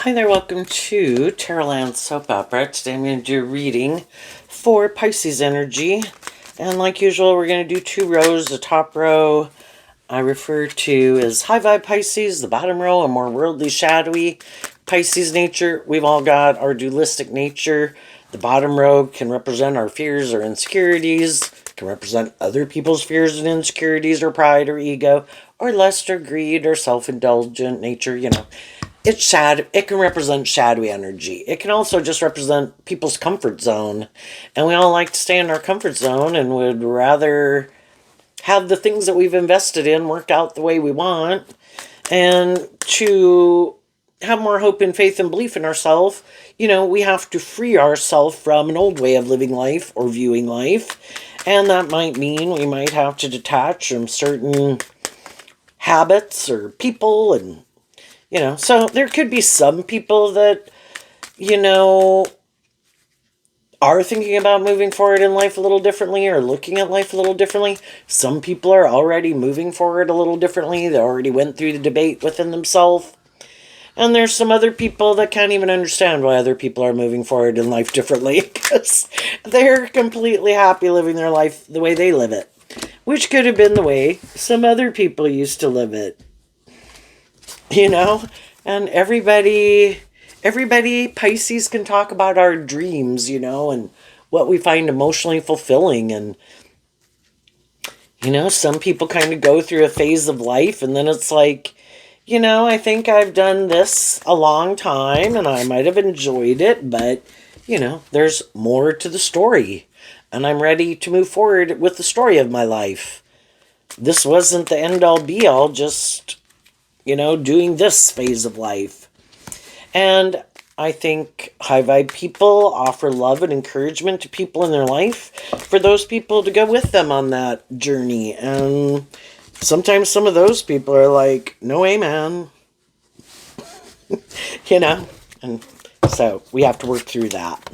Hi there, welcome to Tarotland Soap Opera. Today I'm going to do a reading for Pisces energy. And like usual, we're going to do two rows. The top row I refer to as high vibe Pisces. The bottom row, a more worldly, shadowy Pisces nature. We've all got our dualistic nature. The bottom row can represent our fears or insecurities, can represent other people's fears and insecurities or pride or ego, or lust or greed or self-indulgent nature, It's sad. It can represent shadowy energy. It can also just represent people's comfort zone. And we all like to stay in our comfort zone and would rather have the things that we've invested in work out the way we want. And to have more hope and faith and belief in ourselves, we have to free ourselves from an old way of living life or viewing life. And that might mean we might have to detach from certain habits or people and so there could be some people that, are thinking about moving forward in life a little differently or looking at life a little differently. Some people are already moving forward a little differently. They already went through the debate within themselves. And there's some other people that can't even understand why other people are moving forward in life differently because they're completely happy living their life the way they live it, which could have been the way some other people used to live it. And everybody Pisces can talk about our dreams, and what we find emotionally fulfilling. And some people kind of go through a phase of life and then it's like, I think I've done this a long time and I might have enjoyed it, but there's more to the story and I'm ready to move forward with the story of my life. This wasn't the end all be all, just doing this phase of life. And I think high vibe people offer love and encouragement to people in their life for those people to go with them on that journey. And sometimes some of those people are like, no way, man. And so we have to work through that.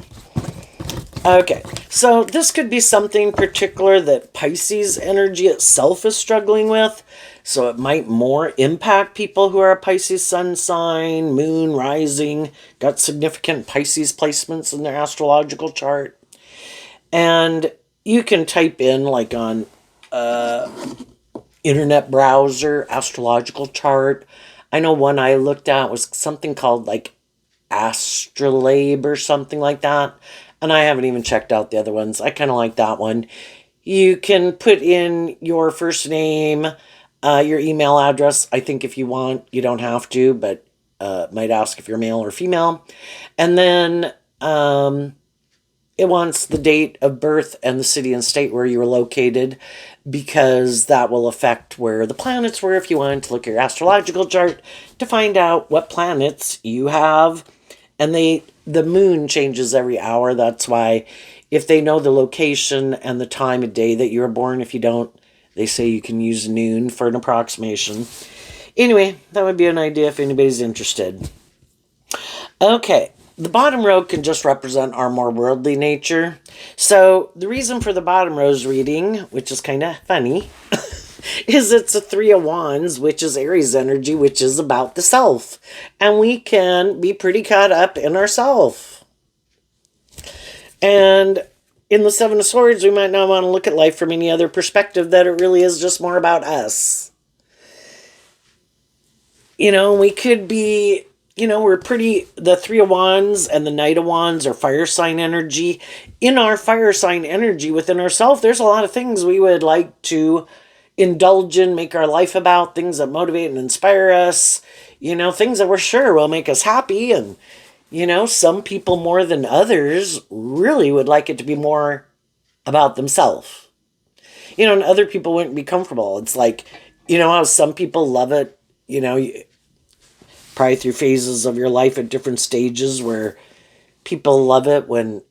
Okay, so this could be something particular that Pisces energy itself is struggling with. So it might more impact people who are a Pisces sun sign, moon, rising, got significant Pisces placements in their astrological chart. And you can type in like on internet browser, astrological chart. I know one I looked at was something called like Astrolabe or something like that. And I haven't even checked out the other ones. I kind of like that one. You can put in your first name, your email address. I think if you want, you don't have to, but might ask if you're male or female. And then it wants the date of birth and the city and state where you were located, because that will affect where the planets were if you wanted to look at your astrological chart to find out what planets you have. And the moon changes every hour. That's why if they know the location and the time of day that you were born, if you don't, they say you can use noon for an approximation. Anyway, that would be an idea if anybody's interested. Okay, the bottom row can just represent our more worldly nature. So the reason for the bottom row's reading, which is kind of funny, is it's a Three of Wands, which is Aries energy, which is about the self. And we can be pretty caught up in ourself. And in the Seven of Swords, we might not want to look at life from any other perspective, that it really is just more about us. We could be, the Three of Wands and the Knight of Wands are fire sign energy. In our fire sign energy within ourselves, there's a lot of things we would like to indulge in, make our life about, things that motivate and inspire us, things that we're sure will make us happy. And, some people more than others really would like it to be more about themselves. And other people wouldn't be comfortable. It's like, how some people love it, probably through phases of your life at different stages where people love it when,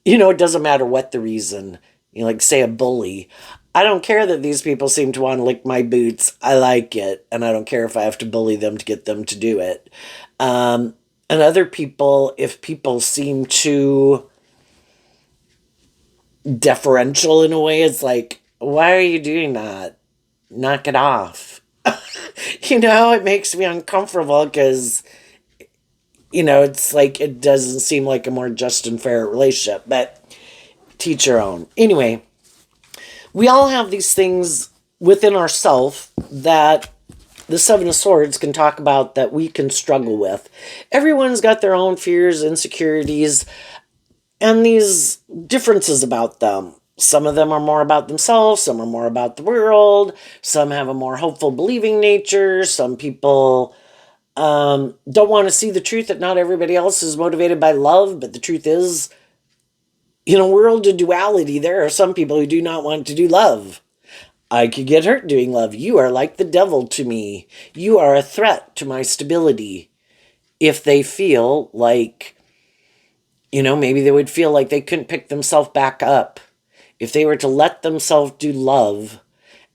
it doesn't matter what the reason, like say a bully. I don't care that these people seem to want to lick my boots. I like it. And I don't care if I have to bully them to get them to do it. And other people, if people seem too deferential in a way, it's like, why are you doing that? Knock it off. It makes me uncomfortable because it's like it doesn't seem like a more just and fair relationship, but teach your own. Anyway, we all have these things within ourselves that the Seven of Swords can talk about that we can struggle with. Everyone's got their own fears, insecurities, and these differences about them. Some of them are more about themselves, some are more about the world, some have a more hopeful, believing nature, some people don't want to see the truth that not everybody else is motivated by love, but the truth is, in a world of duality, there are some people who do not want to do love. I could get hurt doing love. You are like the devil to me. You are a threat to my stability. If they feel like, maybe they would feel like they couldn't pick themselves back up. If they were to let themselves do love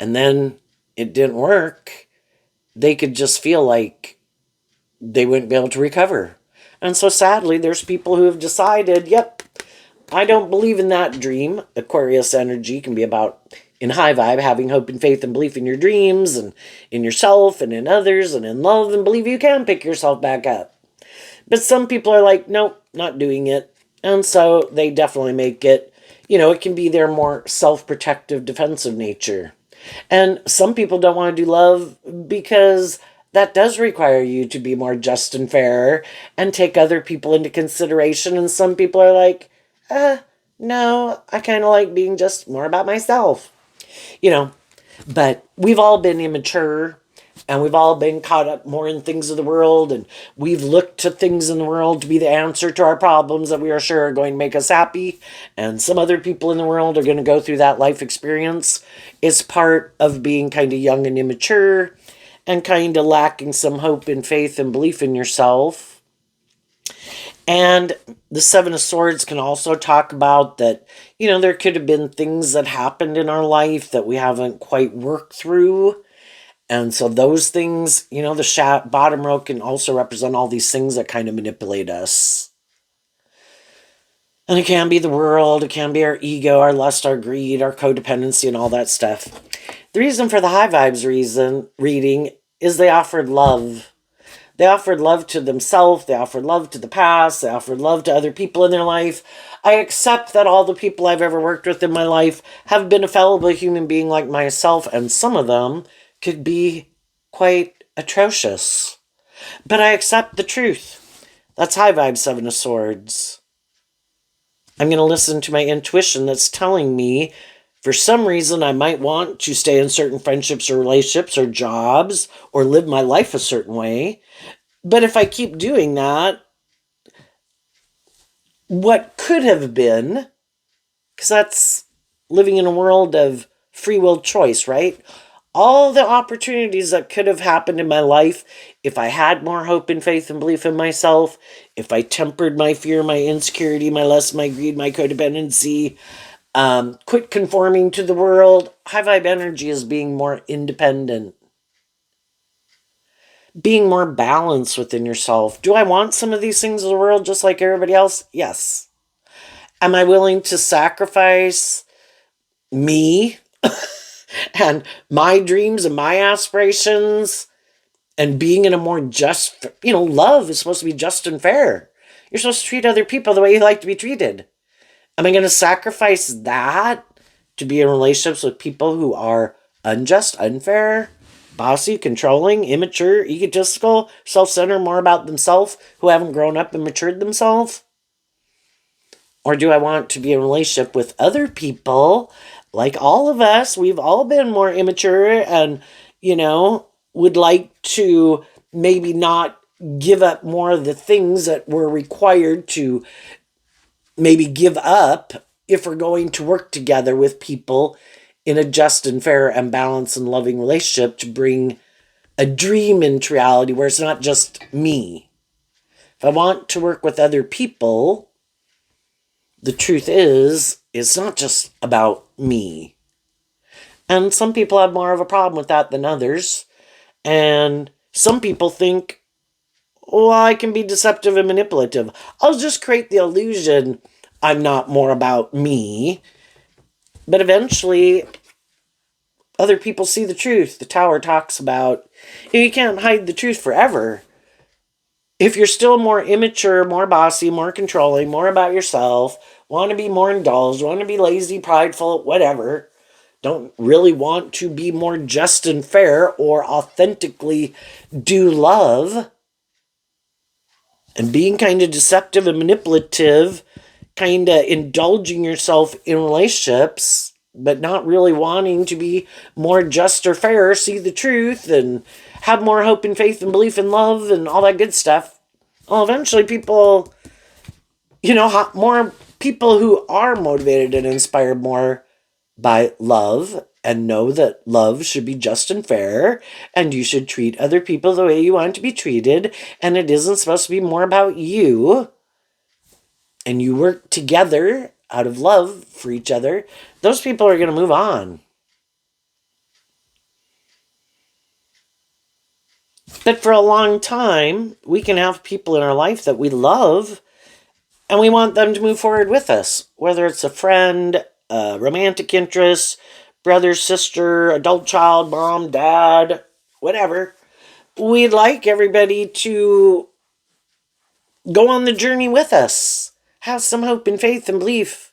and then it didn't work, they could just feel like they wouldn't be able to recover. And so sadly, there's people who have decided, yep, I don't believe in that dream. Aquarius energy can be about, in high vibe, having hope and faith and belief in your dreams and in yourself and in others and in love and believe you can pick yourself back up. But some people are like, nope, not doing it. And so they definitely make it, it can be their more self-protective, defensive nature. And some people don't want to do love because that does require you to be more just and fair and take other people into consideration. And some people are like, no, I kind of like being just more about myself, you know. But we've all been immature and we've all been caught up more in things of the world, and we've looked to things in the world to be the answer to our problems that we are sure are going to make us happy. And some other people in the world are going to go through that life experience. It's part of being kind of young and immature and kind of lacking some hope and faith and belief in yourself. And the Seven of Swords can also talk about that, there could have been things that happened in our life that we haven't quite worked through. And so those things, the bottom row can also represent all these things that kind of manipulate us. And it can be the world, it can be our ego, our lust, our greed, our codependency, and all that stuff. The reason for the high vibes reading is they offered love. They offered love to themselves, they offered love to the past, they offered love to other people in their life. I accept that all the people I've ever worked with in my life have been a fallible human being like myself, and some of them could be quite atrocious. But I accept the truth. That's high vibe Seven of Swords. I'm going to listen to my intuition that's telling me for some reason I might want to stay in certain friendships or relationships or jobs or live my life a certain way. But if I keep doing that, what could have been, because that's living in a world of free will choice, right? All the opportunities that could have happened in my life if I had more hope and faith and belief in myself, if I tempered my fear, my insecurity, my lust, my greed, my codependency, quit conforming to the world. High vibe energy is being more independent, being more balanced within yourself. Do I want some of these things in the world just like everybody else? Yes. Am I willing to sacrifice me and my dreams and my aspirations and being in a more just, love is supposed to be just and fair. You're supposed to treat other people the way you like to be treated. Am I going to sacrifice that to be in relationships with people who are unjust, unfair, bossy, controlling, immature, egotistical, self-centered, more about themselves, who haven't grown up and matured themselves? Or do I want to be in a relationship with other people, like all of us? We've all been more immature and, would like to maybe not give up more of the things that we're required to maybe give up if we're going to work together with people in a just and fair and balanced and loving relationship to bring a dream into reality where it's not just me. If I want to work with other people, the truth is, it's not just about me. And some people have more of a problem with that than others. And some people think, well, I can be deceptive and manipulative. I'll just create the illusion I'm not more about me. But eventually, other people see the truth. The Tower talks about, you can't hide the truth forever. If you're still more immature, more bossy, more controlling, more about yourself, want to be more indulged, want to be lazy, prideful, whatever, don't really want to be more just and fair or authentically do love, and being kind of deceptive and manipulative, kind of indulging yourself in relationships, but not really wanting to be more just or fair, see the truth, and have more hope and faith and belief in love and all that good stuff. Well, eventually people, more people who are motivated and inspired more by love and know that love should be just and fair and you should treat other people the way you want to be treated and it isn't supposed to be more about you, and you work together out of love for each other, those people are going to move on. But for a long time, we can have people in our life that we love and we want them to move forward with us, whether it's a friend, a romantic interest, brother, sister, adult child, mom, dad, whatever. We'd like everybody to go on the journey with us, have some hope and faith and belief.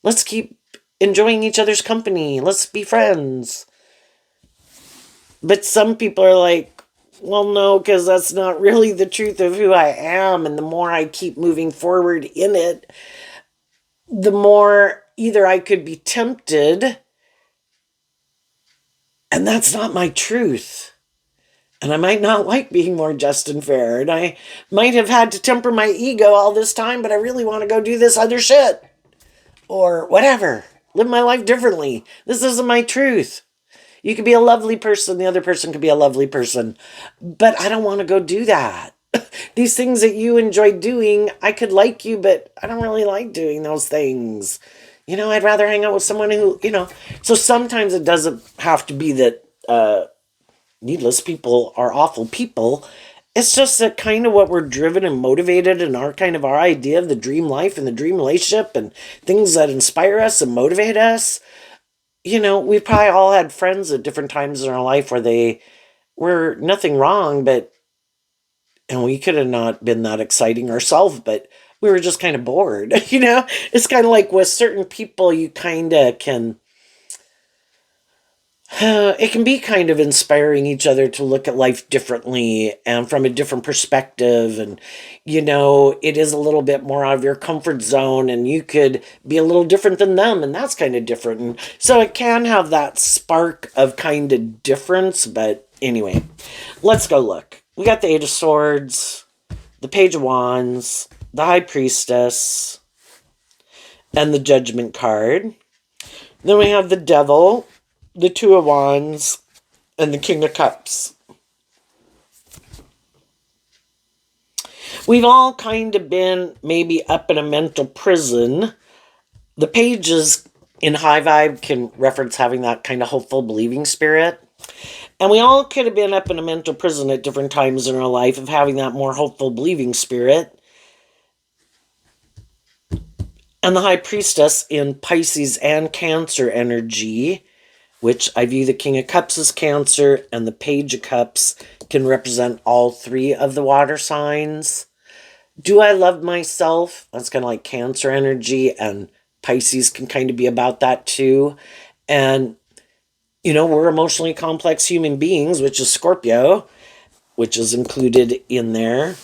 Let's keep enjoying each other's company. Let's be friends. But some people are like, well, no, because that's not really the truth of who I am. And the more I keep moving forward in it, the more either I could be tempted, and that's not my truth. And I might not like being more just and fair. And I might have had to temper my ego all this time, but I really want to go do this other shit. Or whatever. Live my life differently. This isn't my truth. You could be a lovely person. The other person could be a lovely person. But I don't want to go do that. These things that you enjoy doing, I could like you, but I don't really like doing those things. I'd rather hang out with someone who, So sometimes it doesn't have to be that needless people are awful people. It's just that kind of what we're driven and motivated and our idea of the dream life and the dream relationship and things that inspire us and motivate us. We've probably all had friends at different times in our life where they were nothing wrong, and we could have not been that exciting ourselves, but we were just kind of bored. It's kind of like with certain people, you kind of can, it can be kind of inspiring each other to look at life differently and from a different perspective. And, it is a little bit more out of your comfort zone and you could be a little different than them. And that's kind of different. And so it can have that spark of kind of difference. But anyway, let's go look. We got the Eight of Swords, the Page of Wands, the High Priestess, and the Judgment card. Then we have the Devil, the Two of Wands, and the King of Cups. We've all kind of been maybe up in a mental prison. The pages in high vibe can reference having that kind of hopeful, believing spirit. And we all could have been up in a mental prison at different times in our life of having that more hopeful, believing spirit. And the High Priestess in Pisces and Cancer energy, which I view the King of Cups as Cancer, and the Page of Cups can represent all three of the water signs. Do I love myself? That's kind of like Cancer energy, and Pisces can kind of be about that too. And, we're emotionally complex human beings, which is Scorpio, which is included in there.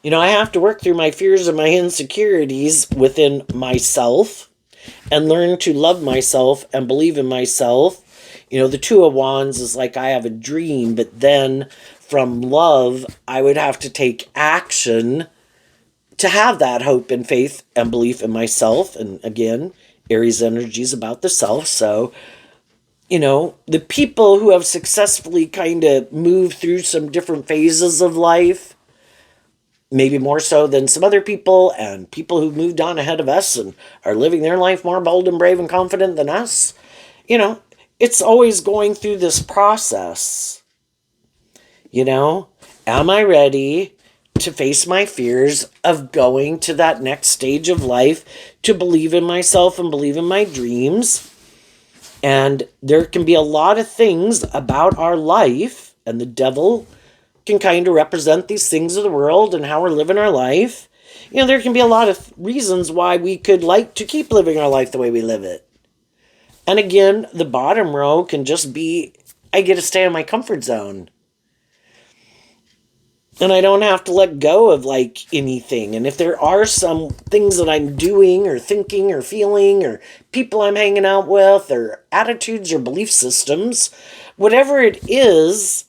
I have to work through my fears and my insecurities within myself and learn to love myself and believe in myself. The Two of Wands is like I have a dream, but then from love, I would have to take action to have that hope and faith and belief in myself. And again, Aries energy is about the self. So, the people who have successfully kind of moved through some different phases of life, maybe more so than some other people, and people who moved on ahead of us and are living their life more bold and brave and confident than us, it's always going through this process. Am I ready to face my fears of going to that next stage of life, to believe in myself and believe in my dreams? And there can be a lot of things about our life, and the Devil can kind of represent these things of the world and how we're living our life. There can be a lot of reasons why we could like to keep living our life the way we live it. And again, the bottom row can just be, I get to stay in my comfort zone. And I don't have to let go of anything. And if there are some things that I'm doing or thinking or feeling or people I'm hanging out with or attitudes or belief systems, whatever it is,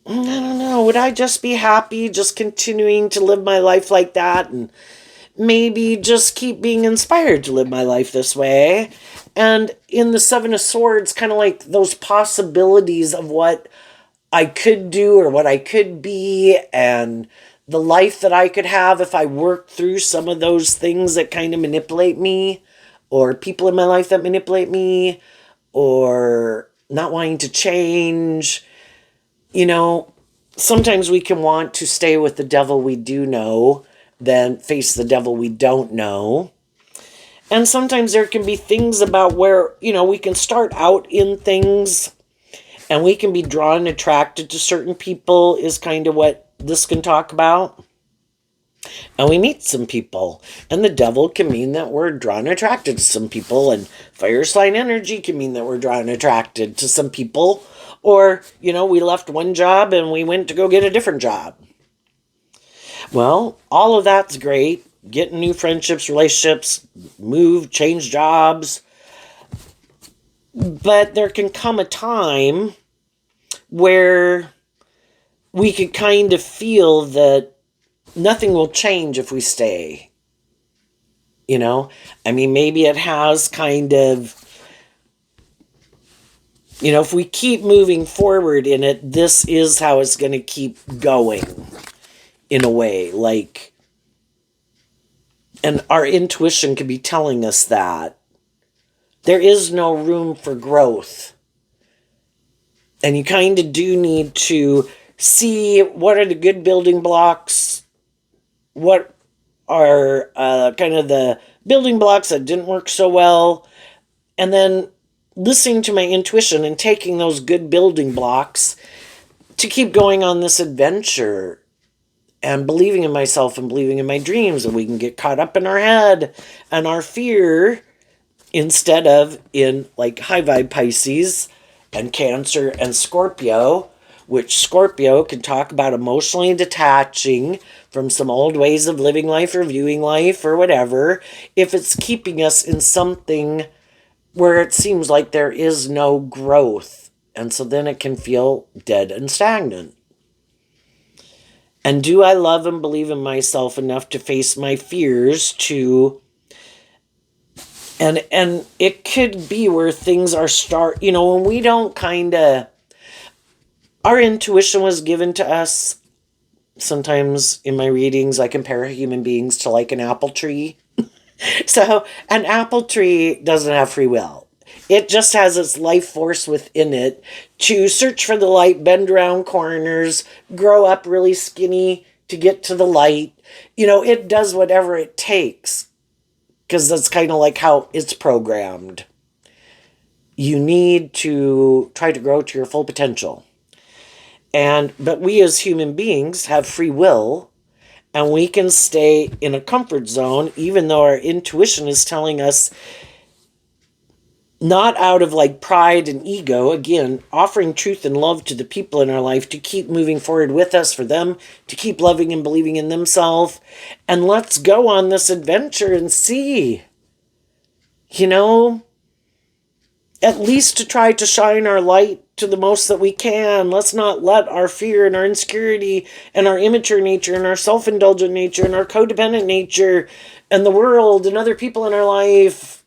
I don't know, would I just be happy just continuing to live my life like that and maybe just keep being inspired to live my life this way? And in the Seven of Swords, kind of like those possibilities of what I could do or what I could be and the life that I could have if I worked through some of those things that kind of manipulate me, or people in my life that manipulate me, or not wanting to change. Sometimes we can want to stay with the devil we do know than face the devil we don't know. And sometimes there can be things about where, we can start out in things and we can be drawn and attracted to certain people is kind of what this can talk about. And we meet some people. And the devil can mean that we're drawn and attracted to some people. And fire sign energy can mean that we're drawn and attracted to some people. Or, we left one job and we went to go get a different job. Well, all of that's great. Getting new friendships, relationships, move, change jobs. But there can come a time where we could kind of feel that nothing will change if we stay. Maybe it has kind of, if we keep moving forward in it, this is how it's going to keep going in a way. And our intuition could be telling us that there is no room for growth. And you kind of do need to see what are the good building blocks, what are kind of the building blocks that didn't work so well, and then listening to my intuition and taking those good building blocks to keep going on this adventure and believing in myself and believing in my dreams. And we can get caught up in our head and our fear instead of in high vibe Pisces and Cancer and Scorpio, which Scorpio can talk about emotionally detaching from some old ways of living life or viewing life or whatever, if it's keeping us in something where it seems like there is no growth. And so then it can feel dead and stagnant. And do I love and believe in myself enough to face my fears and it could be where things are when we don't our intuition was given to us. Sometimes in my readings, I compare human beings to an apple tree. So an apple tree doesn't have free will. It just has its life force within it to search for the light, bend around corners, grow up really skinny to get to the light. It does whatever it takes because that's kind of how it's programmed. You need to try to grow to your full potential. But we as human beings have free will. And we can stay in a comfort zone, even though our intuition is telling us, not out of pride and ego, again, offering truth and love to the people in our life to keep moving forward with us, for them to keep loving and believing in themselves. And let's go on this adventure and see, at least to try to shine our light to the most that we can. Let's not let our fear and our insecurity and our immature nature and our self-indulgent nature and our codependent nature and the world and other people in our life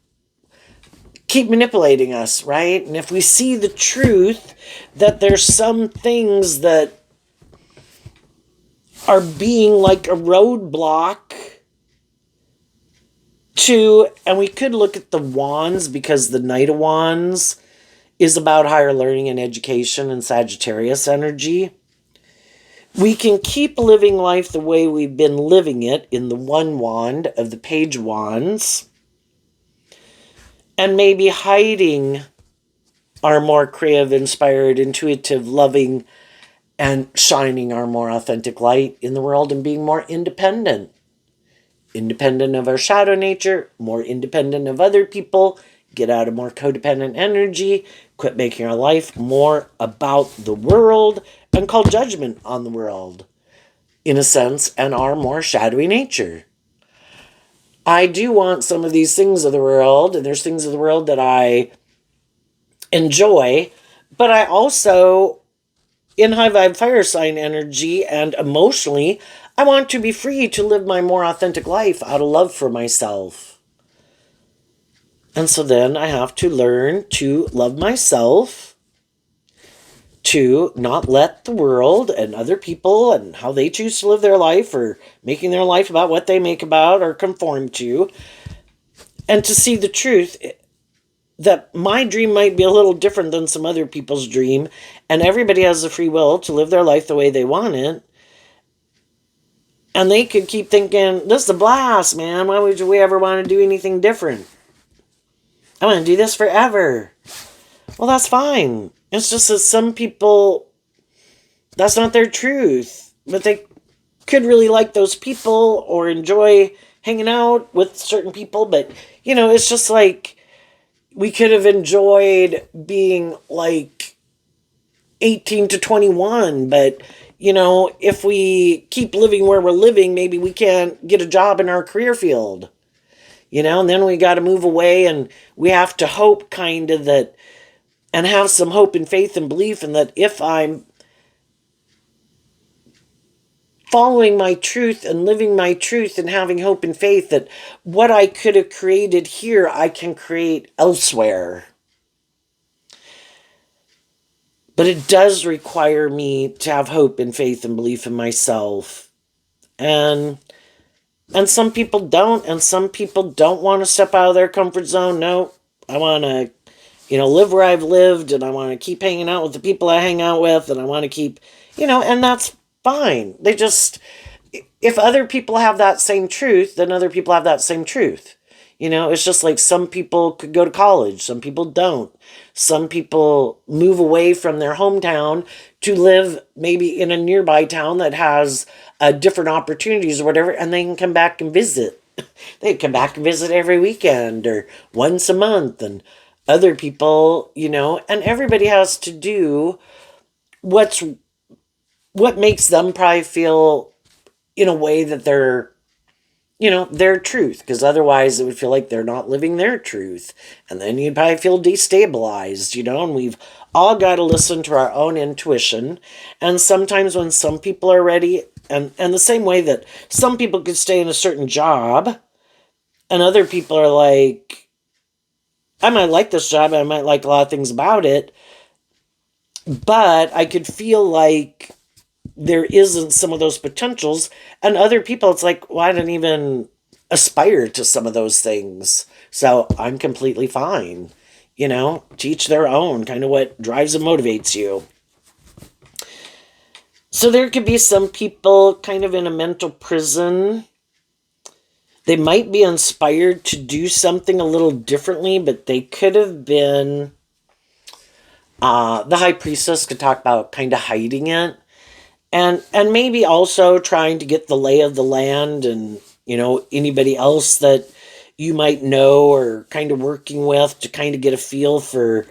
keep manipulating us, right? And if we see the truth that there's some things that are being a roadblock and we could look at the wands, because the Knight of Wands is about higher learning and education and Sagittarius energy. We can keep living life the way we've been living it in the one wand of the Page of Wands, and maybe hiding our more creative, inspired, intuitive, loving and shining our more authentic light in the world and being more independent. Independent of our shadow nature, more independent of other people, get out of more codependent energy, quit making our life more about the world and call judgment on the world, in a sense, and our more shadowy nature. I do want some of these things of the world, and there's things of the world that I enjoy, but I also, in high vibe fire sign energy and emotionally, I want to be free to live my more authentic life out of love for myself. And so then I have to learn to love myself, to not let the world and other people and how they choose to live their life or making their life about what they make about or conform to, and to see the truth that my dream might be a little different than some other people's dream, and everybody has the free will to live their life the way they want it. And they could keep thinking, this is a blast, man. Why would we ever want to do anything different? I want to do this forever. Well, that's fine. It's just that some people, that's not their truth. But they could really like those people or enjoy hanging out with certain people. But, it's just like we could have enjoyed being like 18 to 21. But, if we keep living where we're living, maybe we can't get a job in our career field. And then we got to move away, and we have to hope kind of that, and have some hope and faith and belief in that if I'm following my truth and living my truth and having hope and faith that what I could have created here, I can create elsewhere. But it does require me to have hope and faith and belief in myself. And some people don't, and some people don't want to step out of their comfort zone. No, I want to, live where I've lived, and I want to keep hanging out with the people I hang out with, and I want to keep, and that's fine. They just, if other people have that same truth, then other people have that same truth. It's just like some people could go to college, some people don't. Some people move away from their hometown to live maybe in a nearby town that has different opportunities or whatever, and they can come back and visit. They come back and visit every weekend or once a month, and other people, and everybody has to do what makes them probably feel in a way that they're, their truth, because otherwise it would feel like they're not living their truth. And then you'd probably feel destabilized, and we've all got to listen to our own intuition. And sometimes when some people are ready, and the same way that some people could stay in a certain job, and other people are like, I might like this job, I might like a lot of things about it, but I could feel like there isn't some of those potentials. And other people, it's like, well, I didn't even aspire to some of those things, so I'm completely fine. To each their own, kind of what drives and motivates you. So there could be some people kind of in a mental prison. They might be inspired to do something a little differently, but they could have been, the high priestess could talk about kind of hiding it. And maybe also trying to get the lay of the land and, anybody else that you might know or kind of working with to kind of get a feel for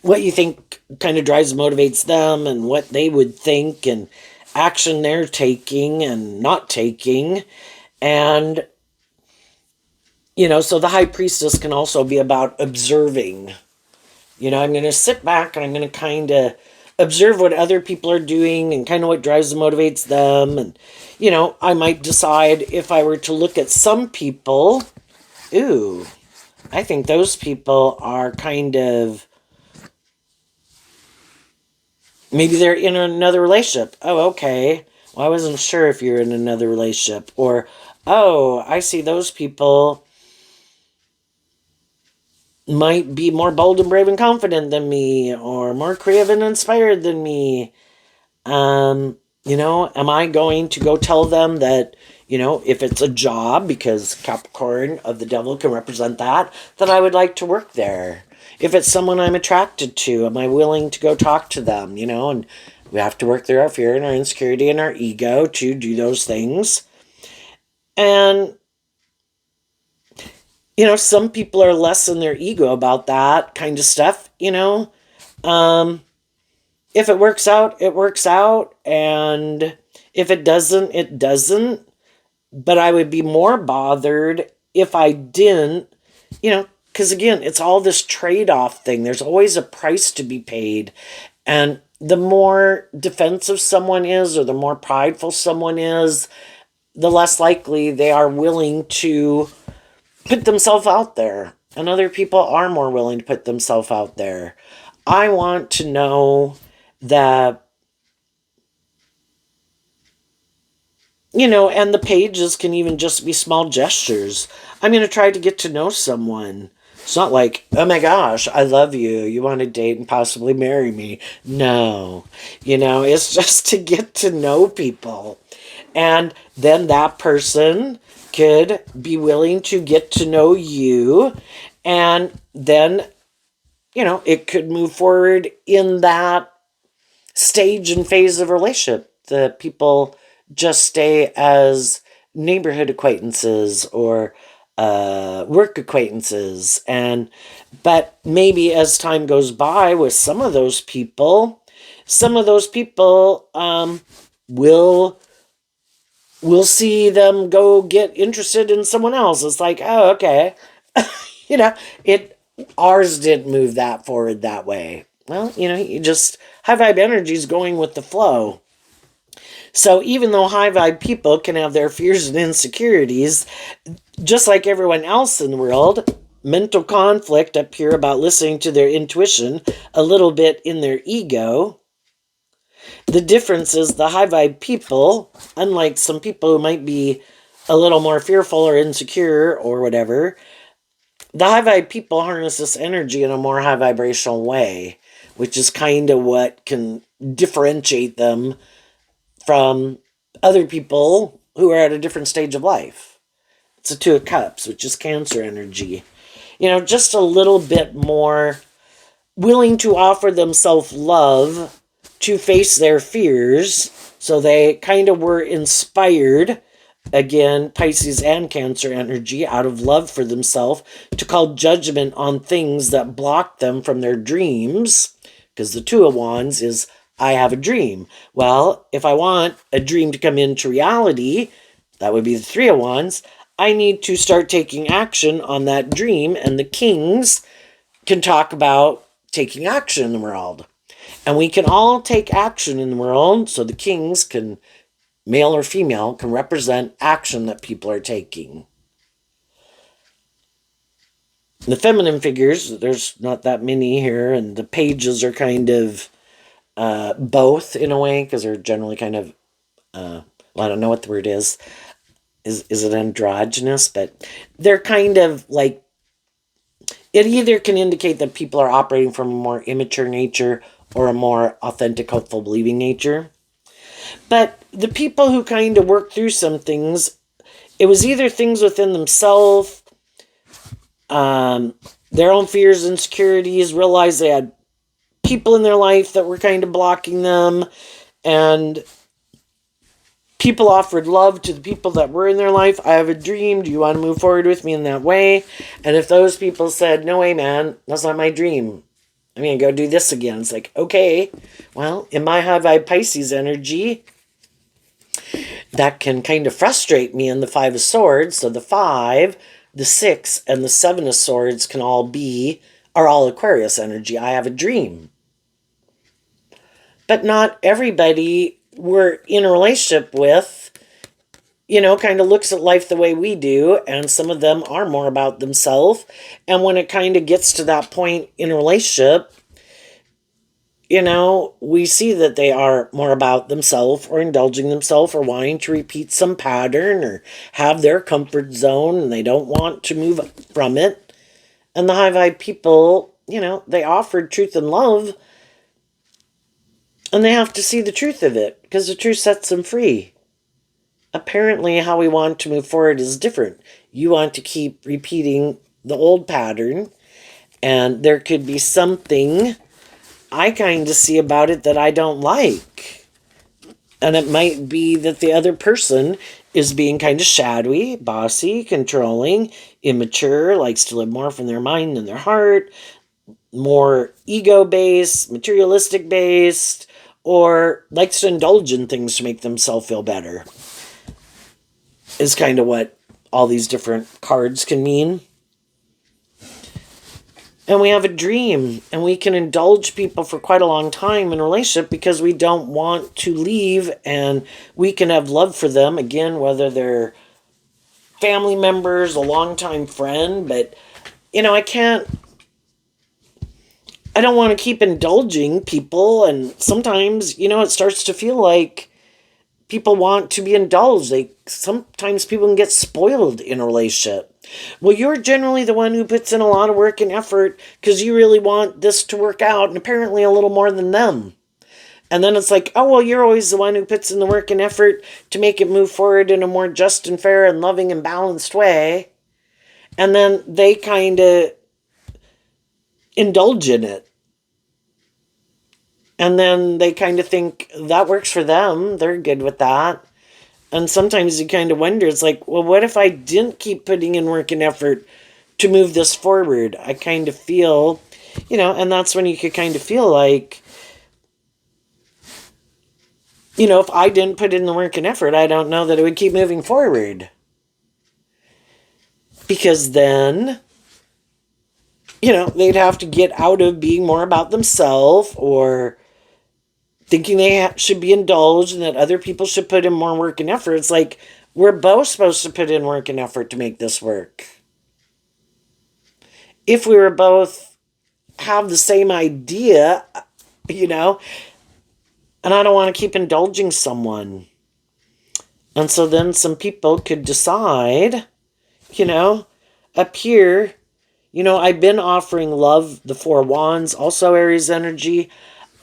what you think kind of drives and motivates them and what they would think and action they're taking and not taking. And, so the high priestess can also be about observing. I'm going to sit back and I'm going to kind of observe what other people are doing and kind of what drives and motivates them. And, I might decide if I were to look at some people, I think those people are kind of, maybe they're in another relationship. Oh, okay. Well, I wasn't sure if you're in another relationship. Or, oh, I see those people might be more bold and brave and confident than me, or more creative and inspired than me. Am I going to go tell them that, if it's a job, because Capricorn of the devil can represent that I would like to work there? If it's someone I'm attracted to, am I willing to go talk to them, and We have to work through our fear and our insecurity and our ego to do those things. And, some people are less in their ego about that kind of stuff, If it works out, it works out. And if it doesn't, it doesn't. But I would be more bothered if I didn't, because again, it's all this trade-off thing. There's always a price to be paid. And the more defensive someone is, or the more prideful someone is, the less likely they are willing to put themselves out there. And other people are more willing to put themselves out there. I want to know that, and the pages can even just be small gestures. I'm going to try to get to know someone. It's not like, oh my gosh, I love you. You want to date and possibly marry me. No. It's just to get to know people. And then that person could be willing to get to know you. And then, it could move forward in that stage and phase of relationship. The people just stay as neighborhood acquaintances or work acquaintances. But maybe as time goes by with some of those people we'll see them go get interested in someone else. It's like, oh, okay. Ours didn't move that forward that way. Well, you just, high vibe energy is going with the flow. So even though high vibe people can have their fears and insecurities, just like everyone else in the world, mental conflict up here about listening to their intuition, a little bit in their ego. The difference is the high vibe people, unlike some people who might be a little more fearful or insecure or whatever, the high vibe people harness this energy in a more high vibrational way, which is kind of what can differentiate them from other people who are at a different stage of life. It's a Two of Cups, which is Cancer energy. Just a little bit more willing to offer themselves love to face their fears. So they kind of were inspired, again, Pisces and Cancer energy, out of love for themselves, to call judgment on things that block them from their dreams. Because the Two of Wands is, I have a dream. Well, if I want a dream to come into reality, that would be the Three of Wands, I need to start taking action on that dream. And the Kings can talk about taking action in the world. And we can all take action in the world. So the Kings can, male or female, can represent action that people are taking. The feminine figures, there's not that many here. And the pages are kind of both in a way, because they're generally kind of, I don't know what the word is. Is it androgynous? But they're kind of like, it either can indicate that people are operating from a more immature nature or a more authentic, hopeful, believing nature. But the people who kind of work through some things, it was either things within themselves, their own fears, insecurities, realized they had people in their life that were kind of blocking them, and people offered love to the people that were in their life. I have a dream. Do you want to move forward with me in that way? And if those people said, no way, man, that's not my dream, I'm going to go do this again. It's like, okay, well, in my high vibe Pisces energy, that can kind of frustrate me in the Five of Swords. So the 5, the 6, and the 7 of Swords are all Aquarius energy. I have a dream. But not everybody we're in a relationship with, kind of looks at life the way we do, and some of them are more about themselves. And when it kind of gets to that point in a relationship, we see that they are more about themselves or indulging themselves or wanting to repeat some pattern or have their comfort zone, and they don't want to move from it. And the high vibe people, they offered truth and love, and they have to see the truth of it, because the truth sets them free. Apparently, how we want to move forward is different. You want to keep repeating the old pattern, and there could be something I kind of see about it that I don't like. And it might be that the other person is being kind of shadowy, bossy, controlling, immature, likes to live more from their mind than their heart, more ego based, materialistic based, or likes to indulge in things to make themselves feel better, is kind of what all these different cards can mean. And we have a dream, and we can indulge people for quite a long time in a relationship because we don't want to leave, and we can have love for them, again, whether they're family members, a longtime friend. But, I don't want to keep indulging people, and sometimes, it starts to feel like people want to be indulged. Sometimes people can get spoiled in a relationship. Well, you're generally the one who puts in a lot of work and effort because you really want this to work out, and apparently a little more than them. And then it's like, oh, well, you're always the one who puts in the work and effort to make it move forward in a more just and fair and loving and balanced way. And then they kind of indulge in it. And then they kind of think that works for them. They're good with that. And sometimes you kind of wonder, it's like, well, what if I didn't keep putting in work and effort to move this forward? I kind of feel, and that's when you could kind of feel like, if I didn't put in the work and effort, I don't know that it would keep moving forward. Because then, they'd have to get out of being more about themselves or thinking they should be indulged and that other people should put in more work and effort. It's like, we're both supposed to put in work and effort to make this work. If we were both have the same idea, and I don't want to keep indulging someone. And so then some people could decide, up here, I've been offering love, the Four Wands, also Aries energy.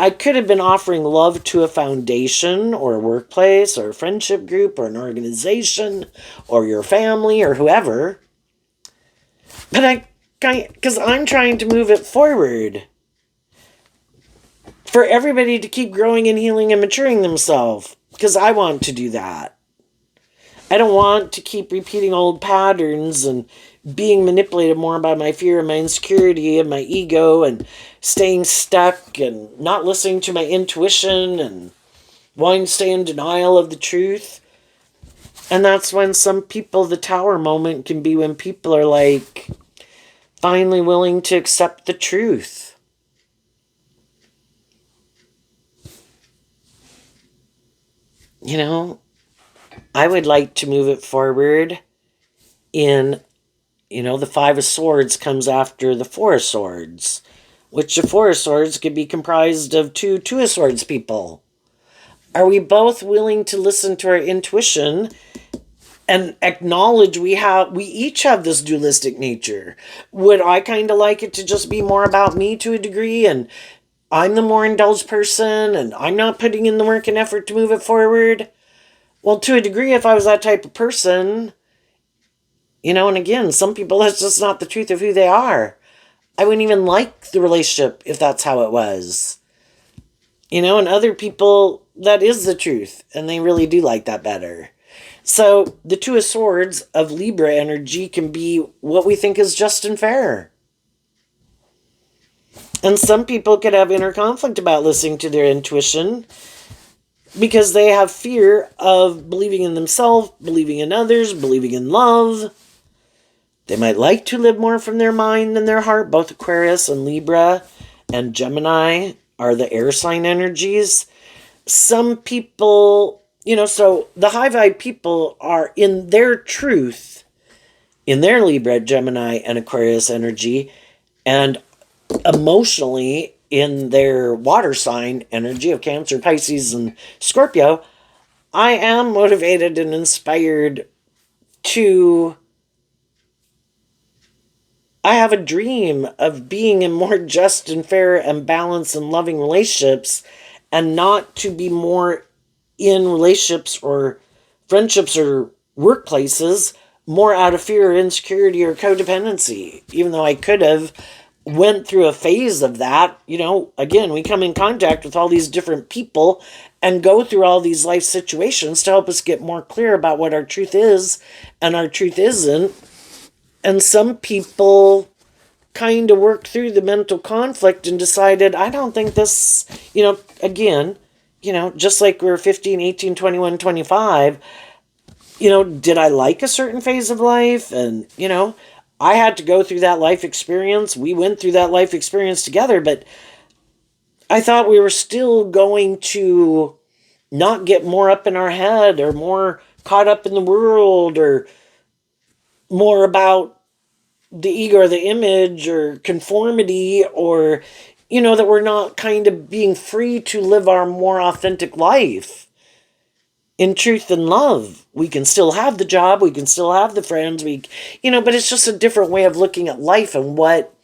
I could have been offering love to a foundation or a workplace or a friendship group or an organization or your family or whoever. But because I'm trying to move it forward for everybody to keep growing and healing and maturing themselves, because I want to do that. I don't want to keep repeating old patterns and being manipulated more by my fear and my insecurity and my ego and staying stuck and not listening to my intuition and wanting to stay in denial of the truth. And that's when some people, the tower moment can be when people are like finally willing to accept the truth. I would like to move it forward in, the Five of Swords comes after the Four of Swords, which the Four of Swords could be comprised of two of Swords people. Are we both willing to listen to our intuition and acknowledge we each have this dualistic nature? Would I kind of like it to just be more about me to a degree, and I'm the more indulged person, and I'm not putting in the work and effort to move it forward? Well, to a degree, if I was that type of person, and again, some people, that's just not the truth of who they are. I wouldn't even like the relationship if that's how it was. And other people, that is the truth, and they really do like that better. So the Two of Swords of Libra energy can be what we think is just and fair. And some people could have inner conflict about listening to their intuition because they have fear of believing in themselves, believing in others, believing in love. They might like to live more from their mind than their heart. Both Aquarius and Libra and Gemini are the air sign energies. Some people, so the high vibe people are in their truth, in their Libra, Gemini, and Aquarius energy, and emotionally in their water sign energy of Cancer, Pisces, and Scorpio. I am motivated and inspired to... I have a dream of being in more just and fair and balanced and loving relationships, and not to be more in relationships or friendships or workplaces more out of fear or insecurity or codependency, even though I could have went through a phase of that. Again, we come in contact with all these different people, and go through all these life situations to help us get more clear about what our truth is and our truth isn't. And some people kind of worked through the mental conflict and decided, I don't think this, again, just like we were 15, 18, 21, 25, did I like a certain phase of life? And, I had to go through that life experience. We went through that life experience together, but I thought we were still going to not get more up in our head or more caught up in the world or more about the ego or the image or conformity, or that we're not kind of being free to live our more authentic life in truth and love. We can still have the job, we can still have the friends, but it's just a different way of looking at life and what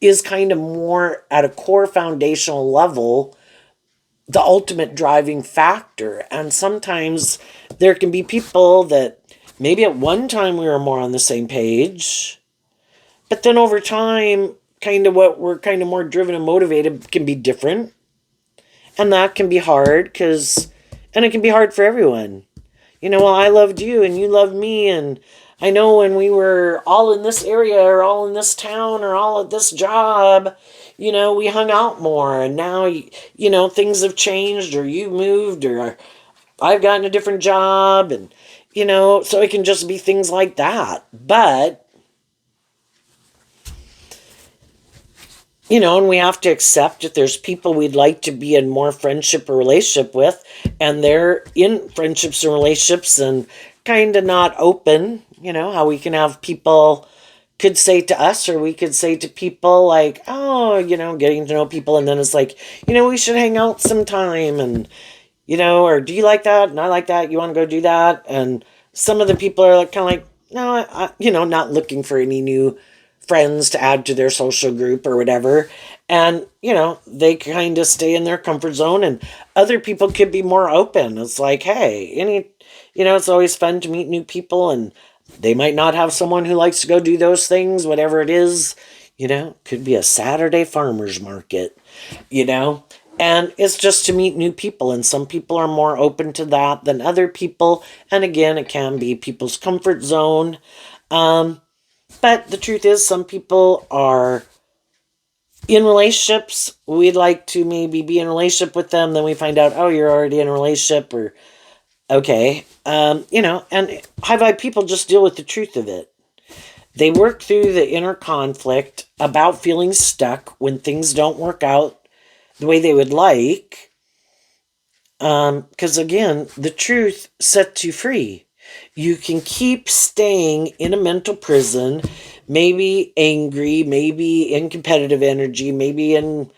is kind of more at a core foundational level the ultimate driving factor. And sometimes there can be people that maybe at one time we were more on the same page, but then over time, kind of what we're kind of more driven and motivated can be different. And that can be hard and it can be hard for everyone. Well, I loved you and you loved me. And I know when we were all in this area or all in this town or all at this job, we hung out more. And now, things have changed or you moved or I've gotten a different job. And, so it can just be things like that. But and we have to accept that there's people we'd like to be in more friendship or relationship with, and they're in friendships and relationships and kind of not open. How we can have people could say to us, or we could say to people like, oh, getting to know people, and then it's like, we should hang out sometime, and, or do you like that? And I like that. You want to go do that? And some of the people are like, kind of like, no, not looking for any new friends to add to their social group or whatever. And, they kind of stay in their comfort zone, and other people could be more open. It's like, hey, it's always fun to meet new people, and they might not have someone who likes to go do those things, whatever it is, could be a Saturday farmer's market, and it's just to meet new people. And some people are more open to that than other people. And again, it can be people's comfort zone. But the truth is, some people are in relationships. We'd like to maybe be in a relationship with them. Then we find out, oh, you're already in a relationship, or okay. And high vibe people just deal with the truth of it. They work through the inner conflict about feeling stuck when things don't work out the way they would like. Because again, the truth sets you free. You can keep staying in a mental prison, maybe angry, maybe in competitive energy, maybe in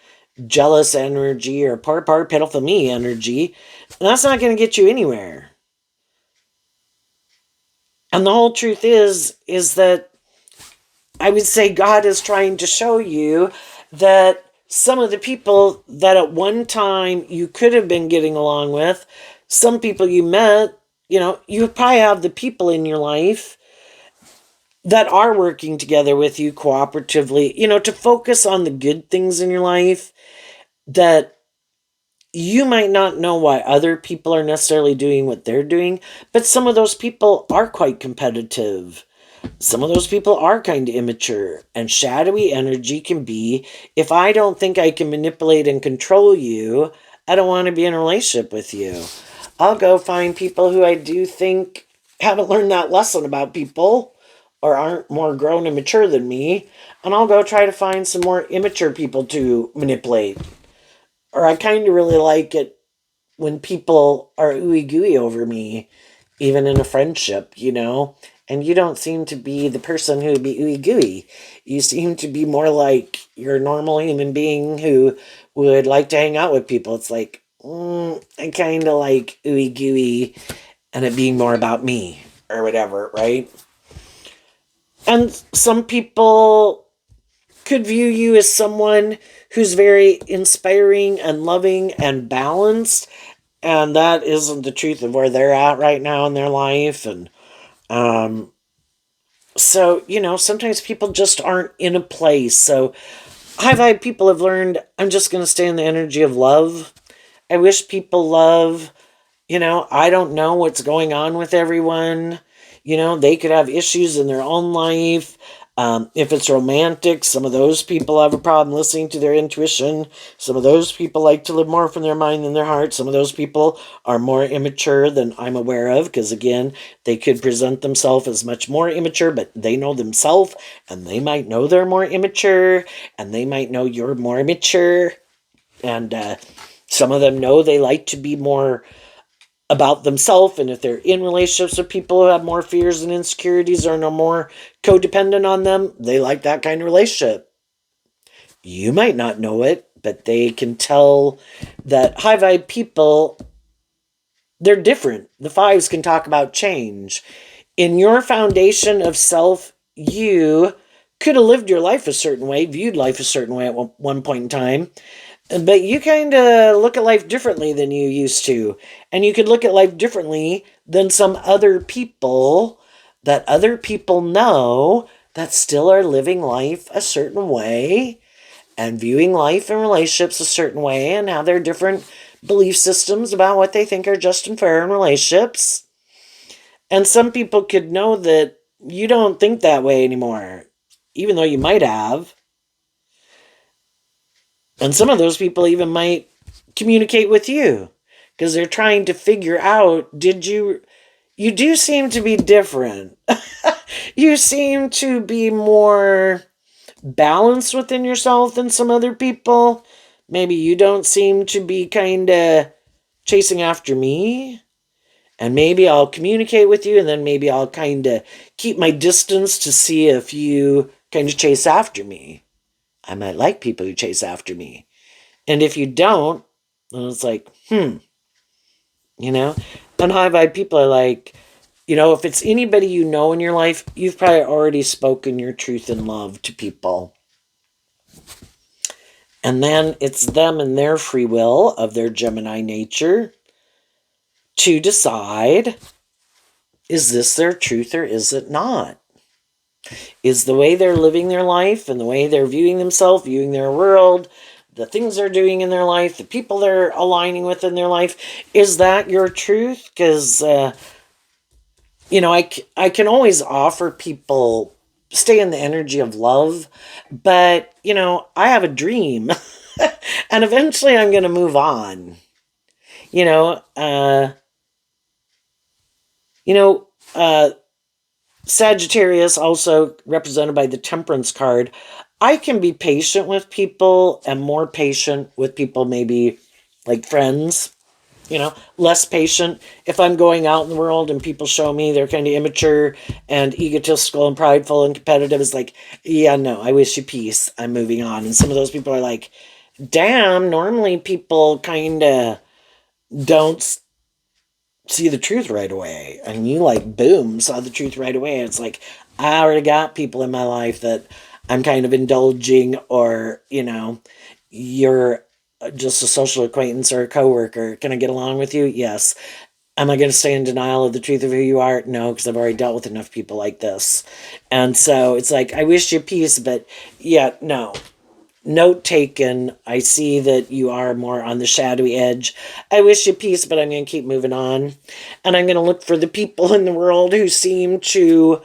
jealous energy or part pitiful me energy. And that's not going to get you anywhere. And the whole truth is that I would say God is trying to show you that some of the people that at one time you could have been getting along with, some people you met, you probably have the people in your life that are working together with you cooperatively, to focus on the good things in your life that you might not know why other people are necessarily doing what they're doing, but some of those people are quite competitive. Some of those people are kind of immature, and shadowy energy can be, if I don't think I can manipulate and control you, I don't want to be in a relationship with you. I'll go find people who I do think haven't learned that lesson about people or aren't more grown and mature than me, and I'll go try to find some more immature people to manipulate. Or I kind of really like it when people are ooey gooey over me, even in a friendship, and you don't seem to be the person who would be ooey gooey. You seem to be more like you're a normal human being who would like to hang out with people. It's like, I kind of like ooey gooey and it being more about me or whatever, right? And some people could view you as someone who's very inspiring and loving and balanced, and that isn't the truth of where they're at right now in their life. And so, sometimes people just aren't in a place. So high vibe people have learned, I'm just going to stay in the energy of love. I wish people love. I don't know what's going on with everyone. They could have issues in their own life. If it's romantic, some of those people have a problem listening to their intuition. Some of those people like to live more from their mind than their heart. Some of those people are more immature than I'm aware of, because again, they could present themselves as much more immature, but they know themselves, and they might know they're more immature, and they might know you're more immature. And some of them know they like to be more about themselves, and if they're in relationships with people who have more fears and insecurities or no more codependent on them, they like that kind of relationship. You might not know it, but they can tell that high vibe people, they're different. The fives can talk about change. In your foundation of self, you could have lived your life a certain way, viewed life a certain way at one point in time, but you kind of look at life differently than you used to. And you could look at life differently than some other people that other people know that still are living life a certain way and viewing life and relationships a certain way and have their different belief systems about what they think are just and fair in relationships. And some people could know that you don't think that way anymore, even though you might have. And some of those people even might communicate with you because they're trying to figure out, you do seem to be different. You seem to be more balanced within yourself than some other people. Maybe you don't seem to be kind of chasing after me. And maybe I'll communicate with you, and then maybe I'll kind of keep my distance to see if you kind of chase after me. I might like people who chase after me. And if you don't, then it's like, you know? And high vibe people are like, if it's anybody you know in your life, you've probably already spoken your truth in love to people. And then it's them and their free will of their Gemini nature to decide, is this their truth or is it not? Is the way they're living their life and the way they're viewing themselves, viewing their world, the things they're doing in their life, the people they're aligning with in their life, is that your truth? Because, I can always offer people stay in the energy of love, but, I have a dream and eventually I'm going to move on. You know, uh, you know, uh, Sagittarius, also represented by the Temperance card. I can be patient with people and more patient with people, maybe like friends, less patient if I'm going out in the world and people show me they're kind of immature and egotistical and prideful and competitive. It's like, yeah, no, I wish you peace. I'm moving on. And some of those people are like, damn, normally people kind of don't see the truth right away. And you like, boom, saw the truth right away. It's like, I already got people in my life that I'm kind of indulging, or, you're just a social acquaintance or a coworker. Can I get along with you? Yes. Am I going to stay in denial of the truth of who you are? No, because I've already dealt with enough people like this. And so it's like, I wish you peace, but yeah, no. Note taken. I see that you are more on the shadowy edge. I wish you peace, but I'm going to keep moving on. And I'm going to look for the people in the world who seem to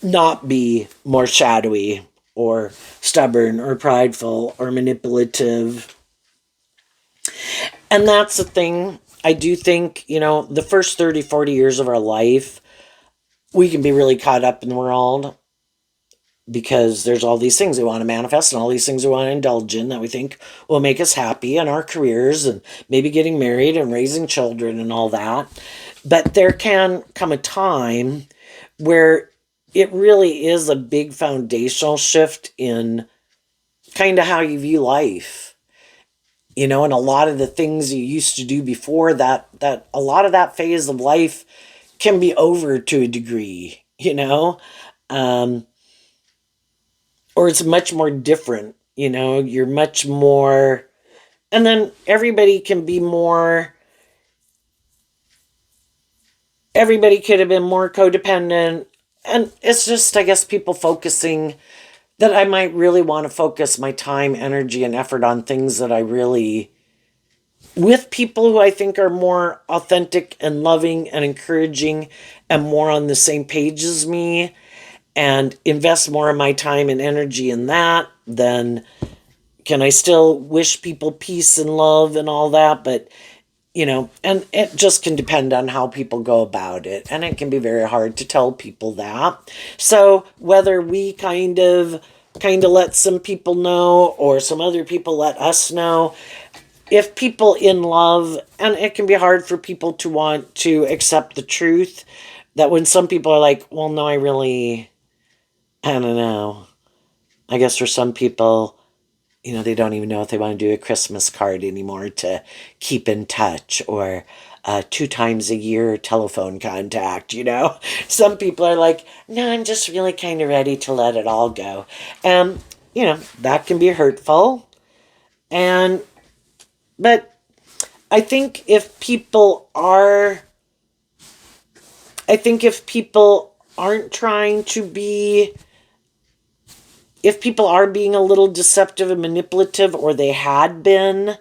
not be more shadowy or stubborn or prideful or manipulative. And that's the thing. I do think, the first 30, 40 years of our life, we can be really caught up in the world because there's all these things we want to manifest and all these things we want to indulge in that we think will make us happy in our careers and maybe getting married and raising children and all that. But there can come a time where it really is a big foundational shift in kind of how you view life. And a lot of the things you used to do before that a lot of that phase of life can be over to a degree, or it's much more different, you're much more, and then everybody could have been more codependent. And it's just, I guess, people focusing that I might really want to focus my time, energy, and effort on things that I really with people who I think are more authentic and loving and encouraging and more on the same page as me and invest more of my time and energy in that, then can I still wish people peace and love and all that? But, and it just can depend on how people go about it. And it can be very hard to tell people that. So whether we kind of let some people know or some other people let us know, if people in love, and it can be hard for people to want to accept the truth, that when some people are like, well, no, I don't know. I guess for some people, they don't even know if they want to do a Christmas card anymore to keep in touch or 2 times a year telephone contact. Some people are like, no, I'm just really kind of ready to let it all go. And, that can be hurtful. And, but I think if people are, I think if people aren't trying to be, if people are being a little deceptive and manipulative, or they had been,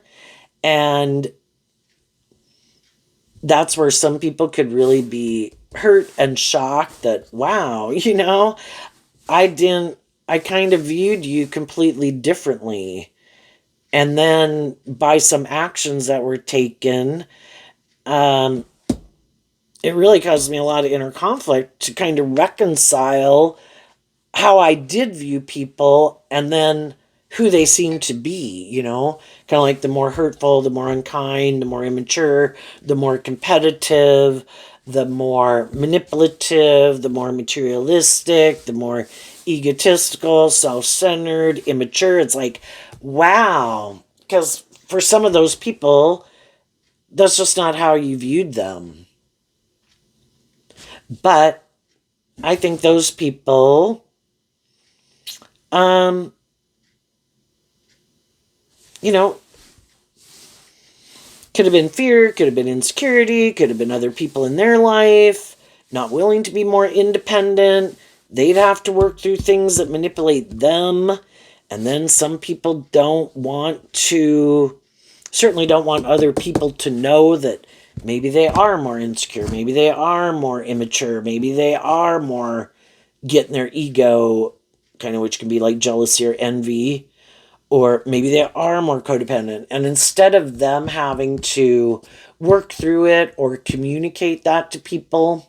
and that's where some people could really be hurt and shocked that, wow, I kind of viewed you completely differently. And then by some actions that were taken, um, it really caused me a lot of inner conflict to kind of reconcile how I did view people and then who they seem to be, kind of like the more hurtful, the more unkind, the more immature, the more competitive, the more manipulative, the more materialistic, the more egotistical, self-centered, immature. It's like, wow. Because for some of those people, that's just not how you viewed them. But I think those people, um, you know, could have been fear, could have been insecurity, could have been other people in their life, not willing to be more independent. They'd have to work through things that manipulate them. And then some people certainly don't want other people to know that maybe they are more insecure, maybe they are more immature, maybe they are more getting their ego, kind of, which can be like jealousy or envy, or maybe they are more codependent. And instead of them having to work through it or communicate that to people,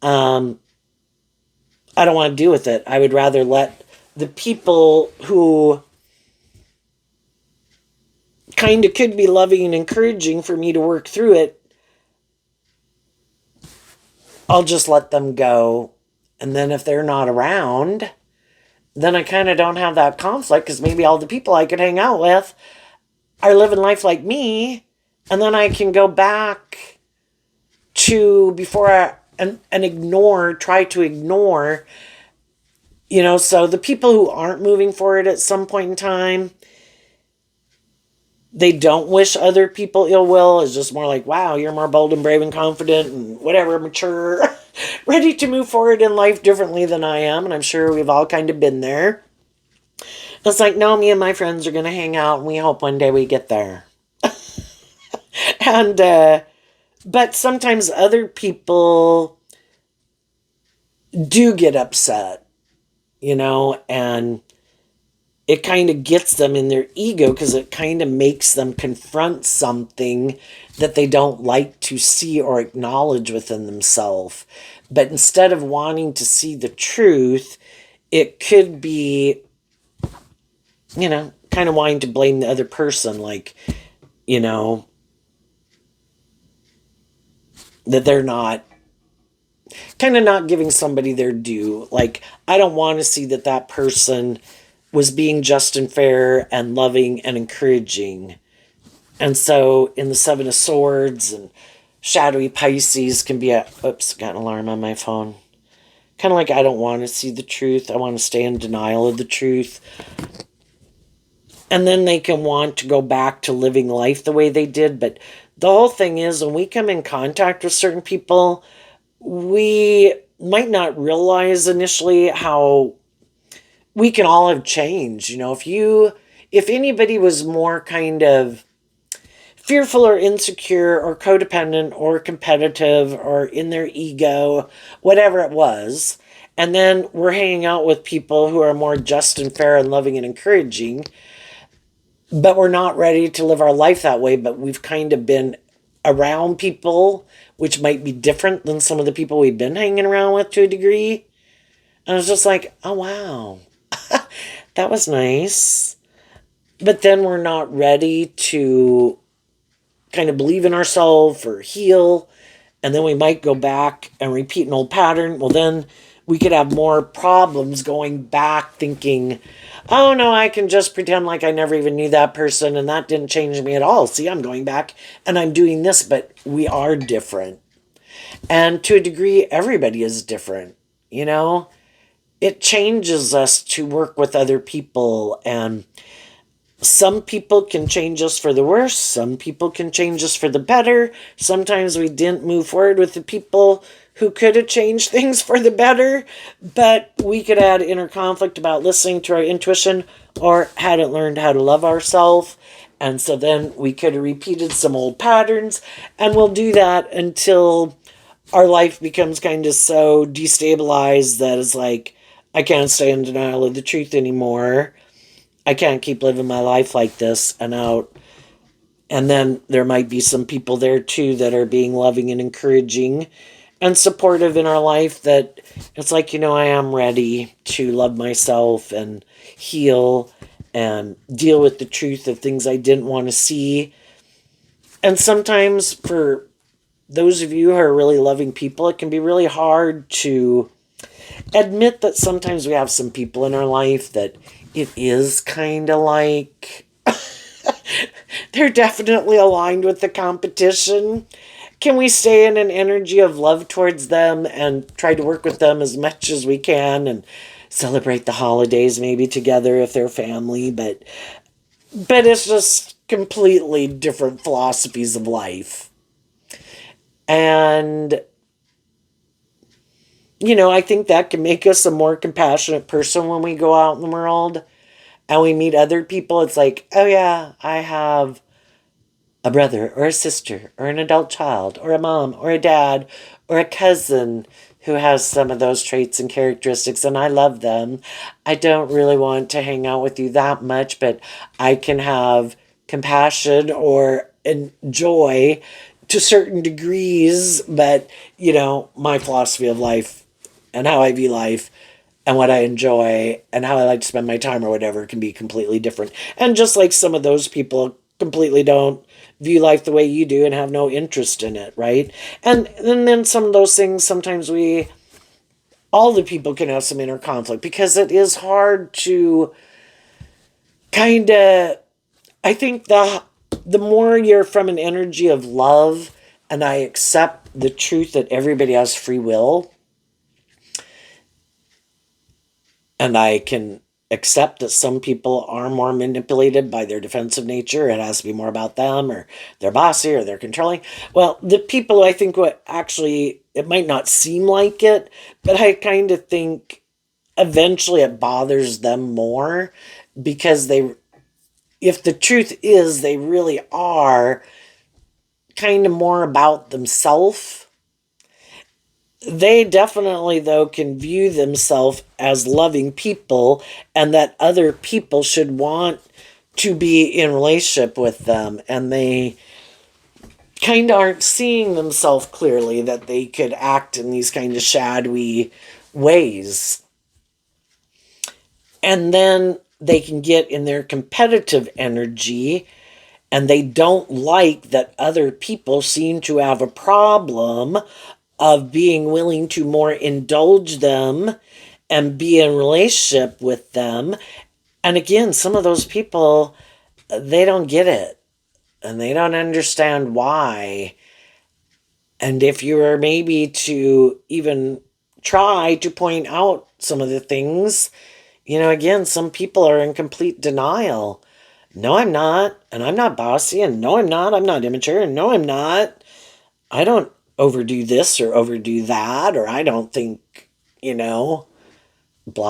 um, I don't want to deal with it. I would rather let the people who kind of could be loving and encouraging for me to work through it, I'll just let them go. And then if they're not around, then I kind of don't have that conflict, because maybe all the people I could hang out with are living life like me. And then I can go back to before and try to ignore, so the people who aren't moving forward at some point in time, they don't wish other people ill will. It's just more like, wow, you're more bold and brave and confident and whatever, mature, ready to move forward in life differently than I am. And I'm sure we've all kind of been there. It's like, no, me and my friends are going to hang out and we hope one day we get there. And, but sometimes other people do get upset, and it kind of gets them in their ego, because it kind of makes them confront something that they don't like to see or acknowledge within themselves. But instead of wanting to see the truth, it could be, kind of wanting to blame the other person, like, that they're not, kind of not giving somebody their due. Like, I don't want to see that person was being just and fair and loving and encouraging. And so in the Seven of Swords and shadowy Pisces can be oops, got an alarm on my phone. Kind of like, I don't want to see the truth. I want to stay in denial of the truth. And then they can want to go back to living life the way they did. But the whole thing is, when we come in contact with certain people, we might not realize initially how we can all have changed. If anybody was more kind of fearful or insecure or codependent or competitive or in their ego, whatever it was. And then we're hanging out with people who are more just and fair and loving and encouraging, but we're not ready to live our life that way. But we've kind of been around people which might be different than some of the people we've been hanging around with to a degree. And I was just like, oh, wow, that was nice. But then we're not ready to kind of believe in ourselves or heal. And then we might go back and repeat an old pattern. Well, then we could have more problems going back thinking, oh no, I can just pretend like I never even knew that person and that didn't change me at all. See, I'm going back and I'm doing this, but we are different. And to a degree, everybody is different. You know, it changes us to work with other people, and some people can change us for the worse. Some people can change us for the better. Sometimes we didn't move forward with the people who could have changed things for the better, but we could add inner conflict about listening to our intuition or hadn't learned how to love ourselves. And so then we could have repeated some old patterns, and we'll do that until our life becomes kind of so destabilized that it's like, I can't stay in denial of the truth anymore. I can't keep living my life like this and out. And then there might be some people there too that are being loving and encouraging and supportive in our life, that it's like, I am ready to love myself and heal and deal with the truth of things I didn't want to see. And sometimes for those of you who are really loving people, it can be really hard to admit that sometimes we have some people in our life that it is kind of like they're definitely aligned with the competition. Can we stay in an energy of love towards them and try to work with them as much as we can and celebrate the holidays maybe together if they're family, but it's just completely different philosophies of life. And I think that can make us a more compassionate person when we go out in the world and we meet other people. It's like, oh yeah, I have a brother or a sister or an adult child or a mom or a dad or a cousin who has some of those traits and characteristics, and I love them. I don't really want to hang out with you that much, but I can have compassion or enjoy to certain degrees. But my philosophy of life and how I view life and what I enjoy and how I like to spend my time or whatever can be completely different. And just like some of those people completely don't view life the way you do and have no interest in it, right? And then some of those things, sometimes all the people can have some inner conflict, because it is hard to kind of, I think the more you're from an energy of love and I accept the truth that everybody has free will, and I can accept that some people are more manipulated by their defensive nature. It has to be more about them, or they're bossy, or they're controlling. Well, the people, I think, what actually, it might not seem like it, but I kind of think eventually it bothers them more, because if the truth is they really are kind of more about themselves. They definitely, though, can view themselves as loving people and that other people should want to be in relationship with them. And they kind of aren't seeing themselves clearly, that they could act in these kind of shadowy ways. And then they can get in their competitive energy, and they don't like that other people seem to have a problem of being willing to more indulge them and be in relationship with them. And again, some of those people, they don't get it and they don't understand why. And if you were maybe to even try to point out some of the things, again, some people are in complete denial. No, I'm not. And I'm not bossy. And no, I'm not. I'm not immature. And no, I'm not. I don't overdo this or overdo that, or I don't think, blah,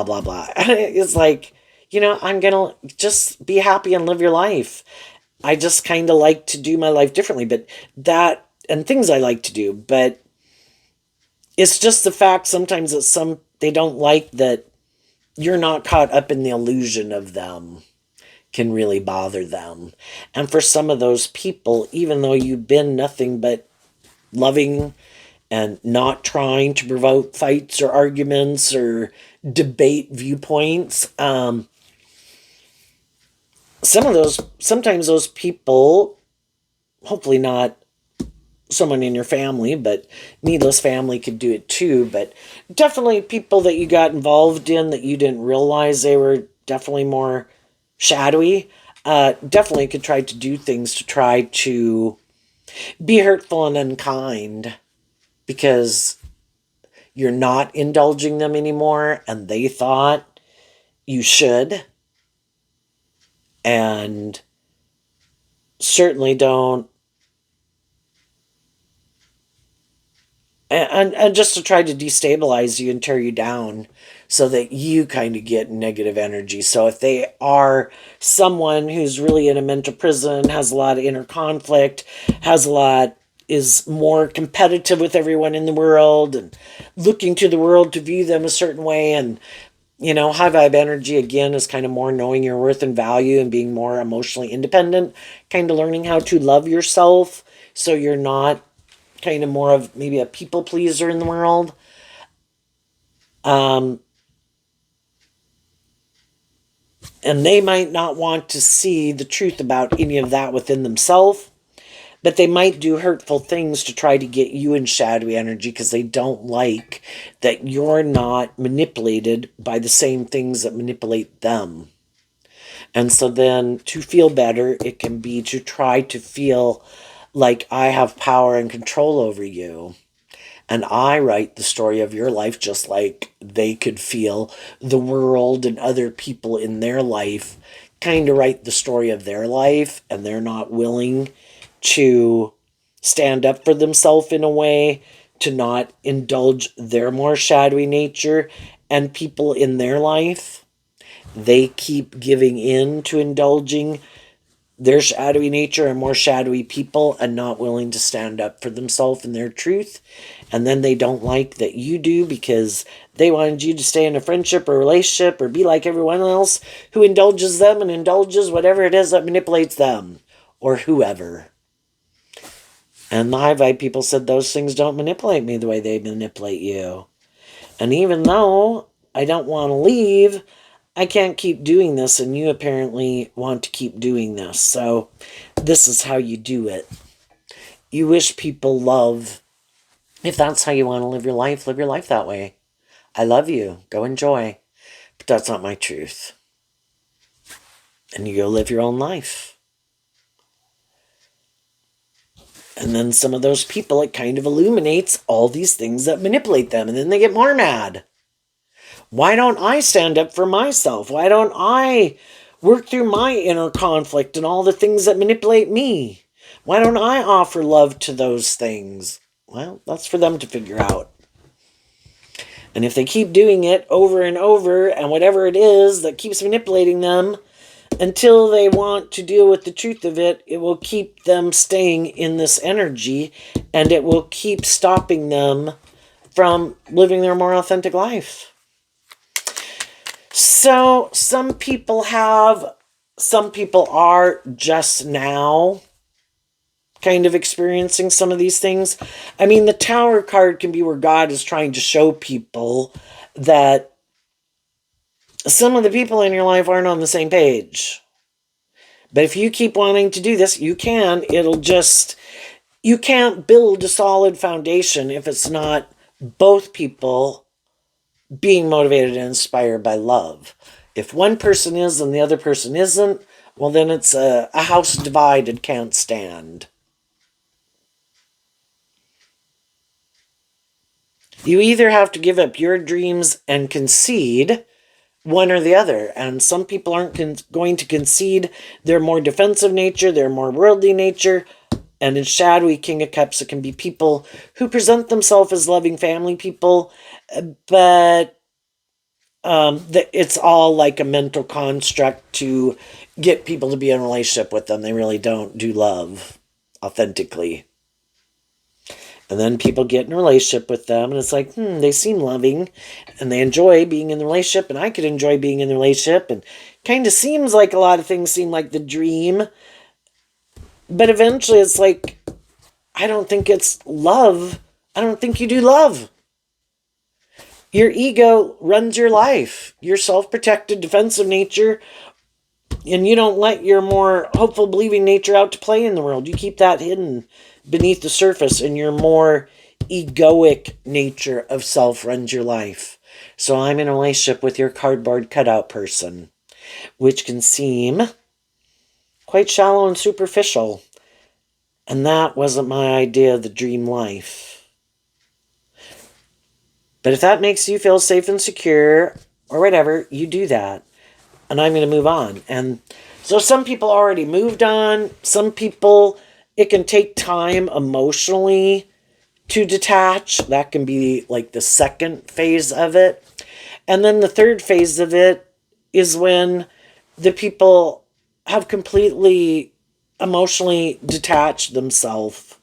blah, blah. It's like, I'm going to just be happy and live your life. I just kind of like to do my life differently, but that, and things I like to do, but it's just the fact sometimes that they don't like that you're not caught up in the illusion of them can really bother them. And for some of those people, even though you've been nothing but loving and not trying to provoke fights or arguments or debate viewpoints, sometimes those people, hopefully not someone in your family, but needless family could do it too, but definitely people that you got involved in that you didn't realize they were definitely more shadowy, definitely could try to do things to try to be hurtful and unkind because you're not indulging them anymore and they thought you should. And certainly don't, and just to try to destabilize you and tear you down so that you kind of get negative energy. So if they are someone who's really in a mental prison, has a lot of inner conflict, is more competitive with everyone in the world and looking to the world to view them a certain way, and high vibe energy again is kind of more knowing your worth and value and being more emotionally independent, kind of learning how to love yourself so you're not kind of more of maybe a people pleaser in the world. And they might not want to see the truth about any of that within themselves, but they might do hurtful things to try to get you in shadowy energy because they don't like that you're not manipulated by the same things that manipulate them. And so then to feel better, it can be to try to feel like I have power and control over you. And I write the story of your life just like they could feel the world and other people in their life kind of write the story of their life, and they're not willing to stand up for themselves in a way, to not indulge their more shadowy nature. And people in their life, they keep giving in to indulging their shadowy nature and more shadowy people and not willing to stand up for themselves and their truth. And then they don't like that you do because they wanted you to stay in a friendship or relationship or be like everyone else who indulges them and indulges whatever it is that manipulates them or whoever. And the high vibe people said those things don't manipulate me the way they manipulate you. And even though I don't want to leave, I can't keep doing this, and you apparently want to keep doing this. So this is how you do it. You wish people love. If that's how you want to live your life that way. I love you. Go enjoy. But that's not my truth. And you go live your own life. And then some of those people, it kind of illuminates all these things that manipulate them. And then they get more mad. Why don't I stand up for myself? Why don't I work through my inner conflict and all the things that manipulate me? Why don't I offer love to those things? Well, that's for them to figure out. And if they keep doing it over and over, and whatever it is that keeps manipulating them, until they want to deal with the truth of it, it will keep them staying in this energy, and it will keep stopping them from living their more authentic life. So some people are just now kind of experiencing some of these things. I mean, the Tower card can be where God is trying to show people that some of the people in your life aren't on the same page. But if you keep wanting to do this, you can. You can't build a solid foundation if it's not both people being motivated and inspired by love. If one person is and the other person isn't, well, then it's a house divided can't stand. You either have to give up your dreams and concede one or the other. And some people aren't going to concede their more defensive nature, their more worldly nature. And in shadowy King of Cups, it can be people who present themselves as loving family people, but that it's all like a mental construct to get people to be in a relationship with them. They really don't do love authentically. And then people get in a relationship with them, and it's like, they seem loving, and they enjoy being in the relationship, and I could enjoy being in the relationship, and kind of seems like a lot of things seem like the dream. But eventually it's like, I don't think it's love. I don't think you do love. Your ego runs your life. Your self-protected, defensive nature, and you don't let your more hopeful, believing nature out to play in the world. You keep that hidden beneath the surface, and your more egoic nature of self runs your life. So I'm in a relationship with your cardboard cutout person, which can seem quite shallow and superficial. And that wasn't my idea of the dream life. But if that makes you feel safe and secure, or whatever, you do that. And I'm going to move on. And so some people already moved on. Some people, it can take time emotionally to detach. That can be like the second phase of it. And then the third phase of it is when the people have completely emotionally detached themselves.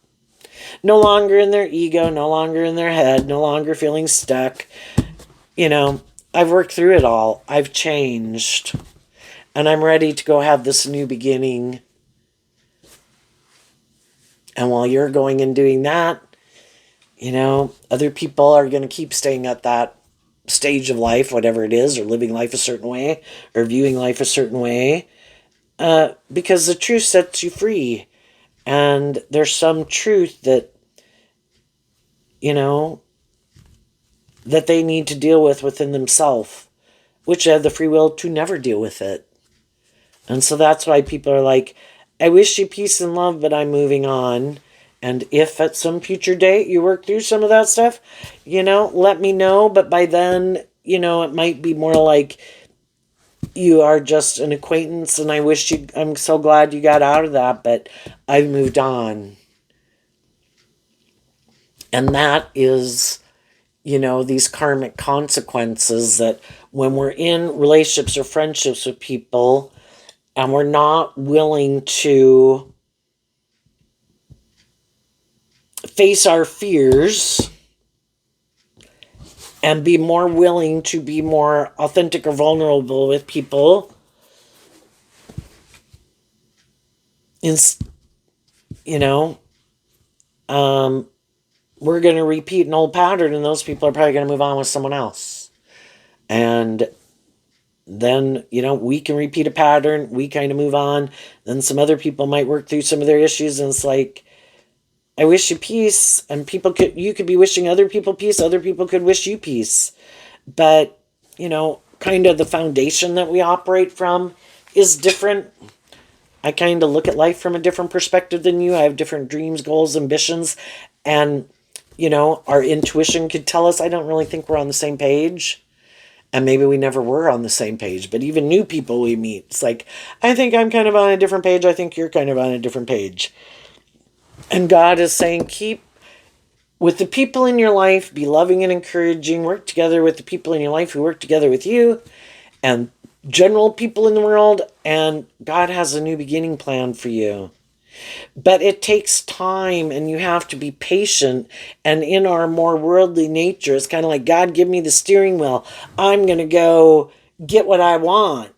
No longer in their ego, no longer in their head, no longer feeling stuck. I've worked through it all. I've changed. And I'm ready to go have this new beginning. And while you're going and doing that, other people are going to keep staying at that stage of life, whatever it is, or living life a certain way, or viewing life a certain way, because the truth sets you free. And there's some truth that, that they need to deal with within themselves, which they have the free will to never deal with it. And so that's why people are like, I wish you peace and love, but I'm moving on. And if at some future date you work through some of that stuff, let me know. But by then, it might be more like you are just an acquaintance, and I'm so glad you got out of that, but I've moved on. And that is, these karmic consequences that when we're in relationships or friendships with people and we're not willing to face our fears and be more willing to be more authentic or vulnerable with people, we're going to repeat an old pattern, and those people are probably going to move on with someone else. And then, we can repeat a pattern, we kind of move on, then some other people might work through some of their issues, and it's like, I wish you peace, and you could be wishing other people peace, other people could wish you peace. But, kind of the foundation that we operate from is different. I kind of look at life from a different perspective than you. I have different dreams, goals, ambitions, and, our intuition could tell us, I don't really think we're on the same page. And maybe we never were on the same page, but even new people we meet, it's like, I think I'm kind of on a different page. I think you're kind of on a different page. And God is saying, keep with the people in your life, be loving and encouraging, work together with the people in your life who work together with you, and general people in the world, and God has a new beginning plan for you. But it takes time, and you have to be patient. And in our more worldly nature, it's kind of like, God, give me the steering wheel. I'm going to go get what I want.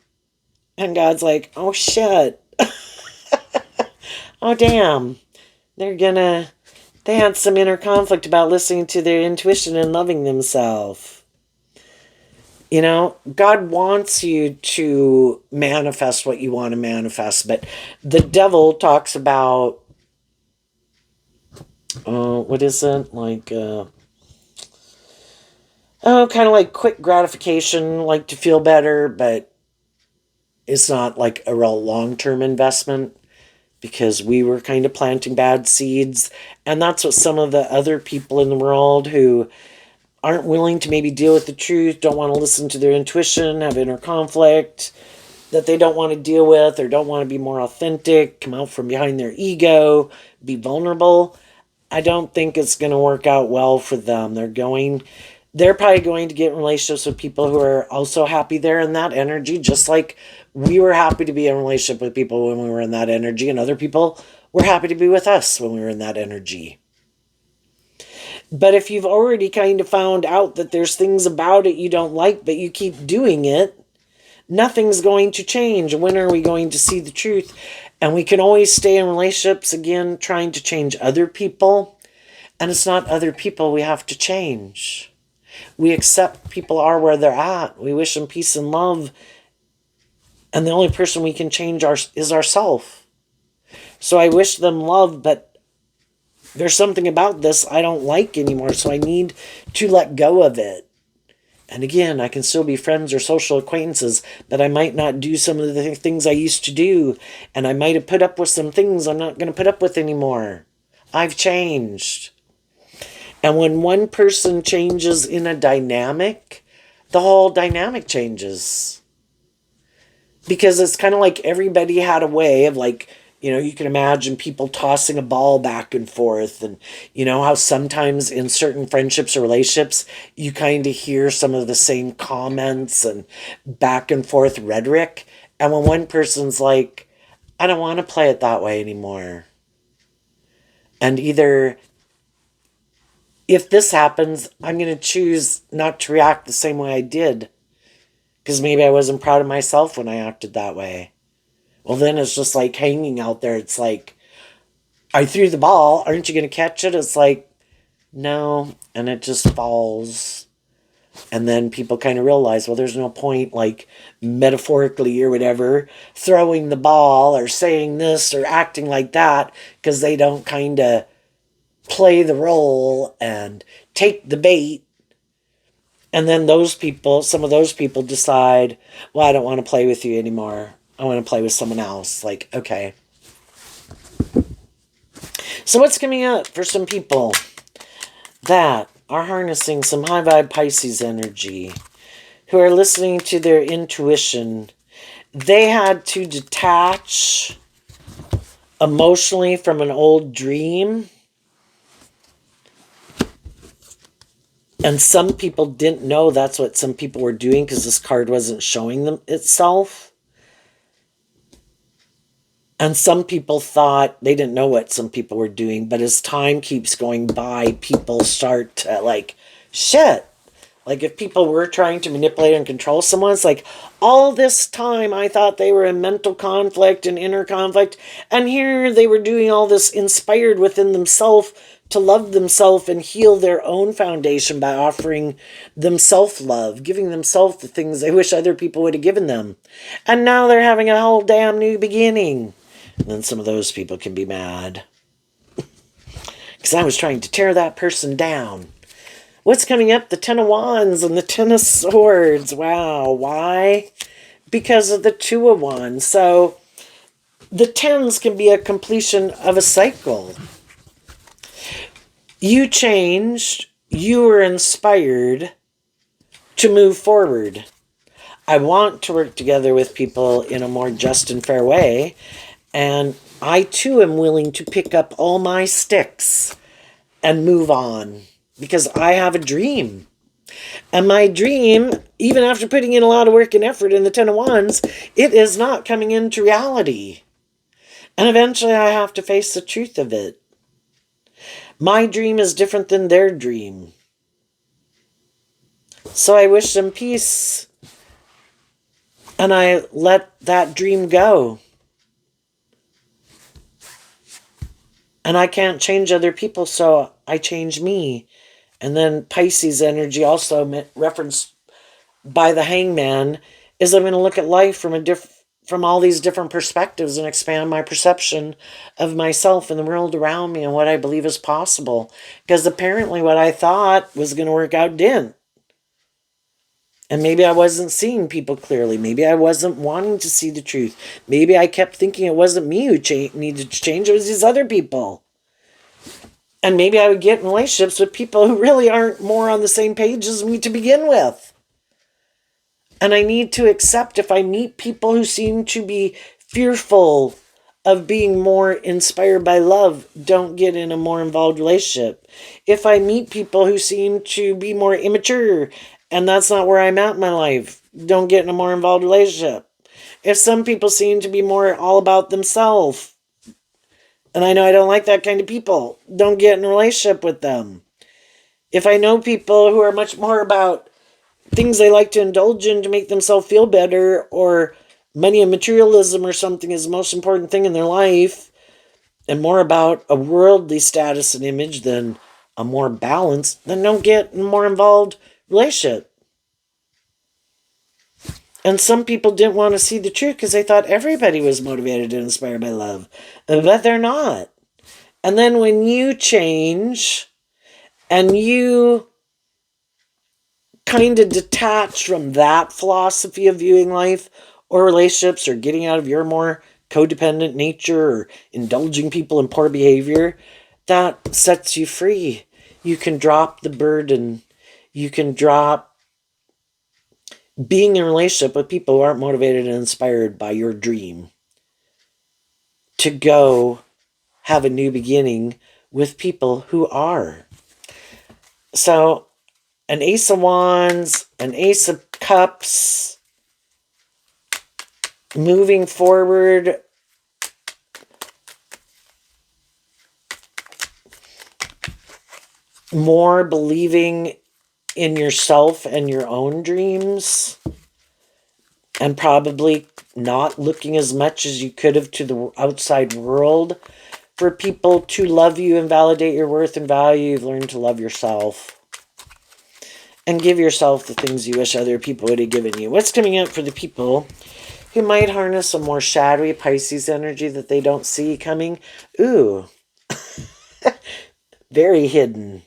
And God's like, oh, shit. Oh, damn. They had some inner conflict about listening to their intuition and loving themselves. God wants you to manifest what you want to manifest, but the devil talks about, what is it? Like, kind of like quick gratification, like to feel better, but it's not like a real long-term investment, because we were kind of planting bad seeds. And that's what some of the other people in the world who aren't willing to maybe deal with the truth, don't want to listen to their intuition, have inner conflict that they don't want to deal with, or don't want to be more authentic, come out from behind their ego, be vulnerable. I don't think it's going to work out well for them. They're probably going to get in relationships with people who are also happy there in that energy, just like we were happy to be in a relationship with people when we were in that energy, and other people were happy to be with us when we were in that energy. But if you've already kind of found out that there's things about it you don't like, but you keep doing it, nothing's going to change. When are we going to see the truth? And we can always stay in relationships again, trying to change other people. And it's not other people we have to change. We accept people are where they're at. We wish them peace and love. And the only person we can change is ourselves. So I wish them love, but there's something about this I don't like anymore. So I need to let go of it. And again, I can still be friends or social acquaintances, but I might not do some of the things I used to do. And I might have put up with some things I'm not going to put up with anymore. I've changed. And when one person changes in a dynamic, the whole dynamic changes. Because it's kind of like everybody had a way of like, you can imagine people tossing a ball back and forth. And how sometimes in certain friendships or relationships, you kind of hear some of the same comments and back and forth rhetoric. And when one person's like, I don't want to play it that way anymore. And either if this happens, I'm going to choose not to react the same way I did. Because maybe I wasn't proud of myself when I acted that way. Well, then it's just like hanging out there. It's like, I threw the ball. Aren't you going to catch it? It's like, no. And it just falls. And then people kind of realize, well, there's no point, like, metaphorically or whatever, throwing the ball or saying this or acting like that, because they don't kind of play the role and take the bait. And then some of those people decide, well, I don't want to play with you anymore. I want to play with someone else. Like, okay. So what's coming up for some people that are harnessing some high vibe Pisces energy, who are listening to their intuition? They had to detach emotionally from an old dream. And some people didn't know that's what some people were doing because this card wasn't showing them itself. And some people thought they didn't know what some people were doing. But as time keeps going by, people start to like, shit. Like if people were trying to manipulate and control someone, it's like, all this time I thought they were in mental conflict and inner conflict. And here they were doing all this inspired within themselves to love themselves and heal their own foundation by offering them self-love, giving themselves the things they wish other people would have given them. And now they're having a whole damn new beginning. And then some of those people can be mad. Because I was trying to tear that person down. What's coming up? The Ten of Wands and the Ten of Swords. Wow. Why? Because of the Two of Wands. So the tens can be a completion of a cycle. You changed. You were inspired to move forward. I want to work together with people in a more just and fair way. And I too am willing to pick up all my sticks and move on. Because I have a dream. And my dream, even after putting in a lot of work and effort in the Ten of Wands, it is not coming into reality. And eventually I have to face the truth of it. My dream is different than their dream. So I wish them peace. And I let that dream go. And I can't change other people, so I change me. And then Pisces energy, also referenced by the Hangman, is I'm going to look at life from all these different perspectives and expand my perception of myself and the world around me and what I believe is possible. Because apparently what I thought was going to work out didn't. And maybe I wasn't seeing people clearly. Maybe I wasn't wanting to see the truth. Maybe I kept thinking it wasn't me who needed to change. It was these other people. And maybe I would get in relationships with people who really aren't more on the same page as me to begin with. And I need to accept if I meet people who seem to be fearful of being more inspired by love don't get in a more involved relationship. If I meet people who seem to be more immature and that's not where I'm at in my life, don't get in a more involved relationship. If some people seem to be more all about themselves, and I know I don't like that kind of people, don't get in a relationship with them. If I know people who are much more about things they like to indulge in to make themselves feel better, or money and materialism or something is the most important thing in their life, and more about a worldly status and image than a more balanced, then don't get in a more involved relationship. And some people didn't want to see the truth because they thought everybody was motivated and inspired by love. But they're not. And then when you change and you kind of detach from that philosophy of viewing life or relationships, or getting out of your more codependent nature, or indulging people in poor behavior, that sets you free. You can drop the burden. You can drop being in a relationship with people who aren't motivated and inspired by your dream, to go have a new beginning with people who are. So, an Ace of Wands, an Ace of Cups, moving forward, more believing in yourself and your own dreams, and probably not looking as much as you could have to the outside world for people to love you and validate your worth and value. You've learned to love yourself and give yourself the things you wish other people would have given you. What's coming up for the people who might harness a more shadowy Pisces energy that they don't see coming? Ooh, very hidden.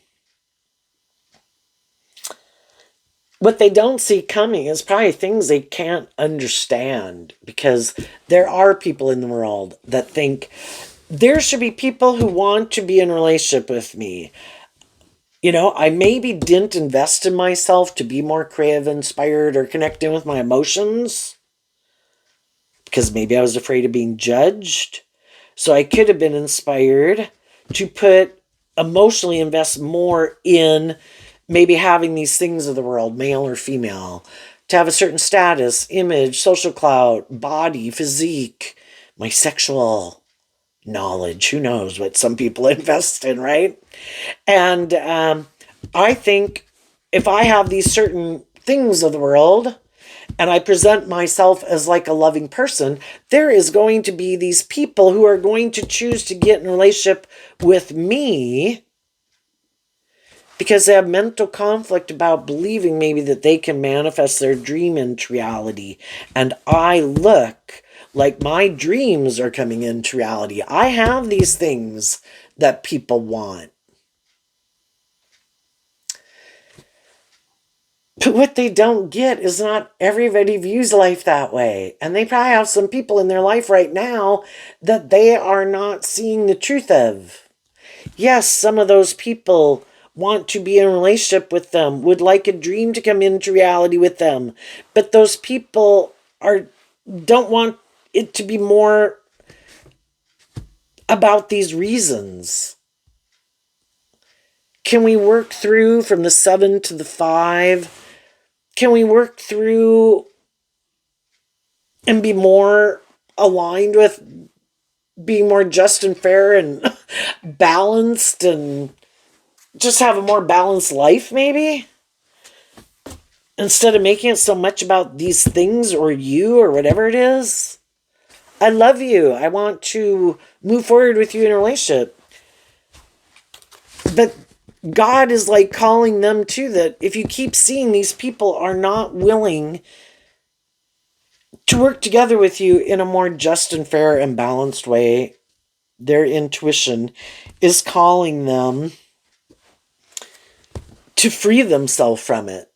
What they don't see coming is probably things they can't understand, because there are people in the world that think there should be people who want to be in a relationship with me. You know, I maybe didn't invest in myself to be more creative, inspired, or connecting with my emotions because maybe I was afraid of being judged. So I could have been inspired to emotionally invest more in maybe having these things of the world, male or female, to have a certain status, image, social clout, body, physique, my sexual knowledge. Who knows what some people invest in, right? And I think if I have these certain things of the world and I present myself as like a loving person, there is going to be these people who are going to choose to get in a relationship with me because they have mental conflict about believing maybe that they can manifest their dream into reality. And I look like my dreams are coming into reality. I have these things that people want. But what they don't get is not everybody views life that way. And they probably have some people in their life right now that they are not seeing the truth of. Yes, some of those people want to be in a relationship with them, would like a dream to come into reality with them. But those people don't want it to be more about these reasons. Can we work through from the 7 to the 5? Can we work through and be more aligned with being more just and fair and balanced, and just have a more balanced life maybe? Instead of making it so much about these things or you or whatever it is. I love you. I want to move forward with you in a relationship. But God is like calling them to that. If you keep seeing these people are not willing to work together with you in a more just and fair and balanced way, their intuition is calling them to free themselves from it.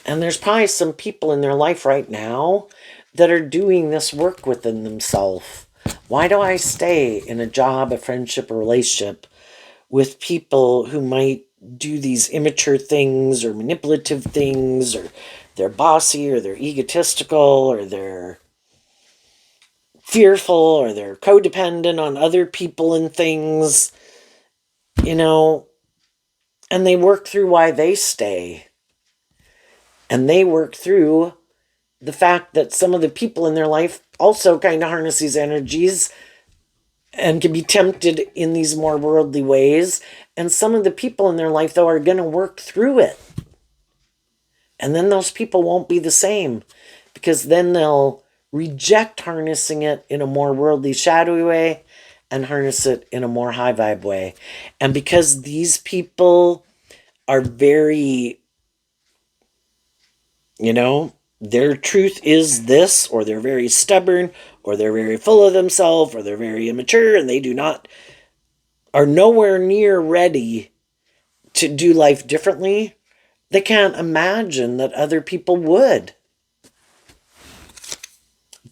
And there's probably some people in their life right now that are doing this work within themselves. Why do I stay in a job, a friendship, a relationship with people who might do these immature things or manipulative things, or they're bossy or they're egotistical or they're fearful or they're codependent on other people and things, you know, and they work through why they stay. And they work through the fact that some of the people in their life also kind of harness these energies and can be tempted in these more worldly ways. And some of the people in their life, though, are going to work through it. And then those people won't be the same, because then they'll reject harnessing it in a more worldly, shadowy way and harness it in a more high vibe way. And because these people are very, their truth is this, or they're very stubborn, or they're very full of themselves, or they're very immature, and they are nowhere near ready to do life differently, they can't imagine that other people would.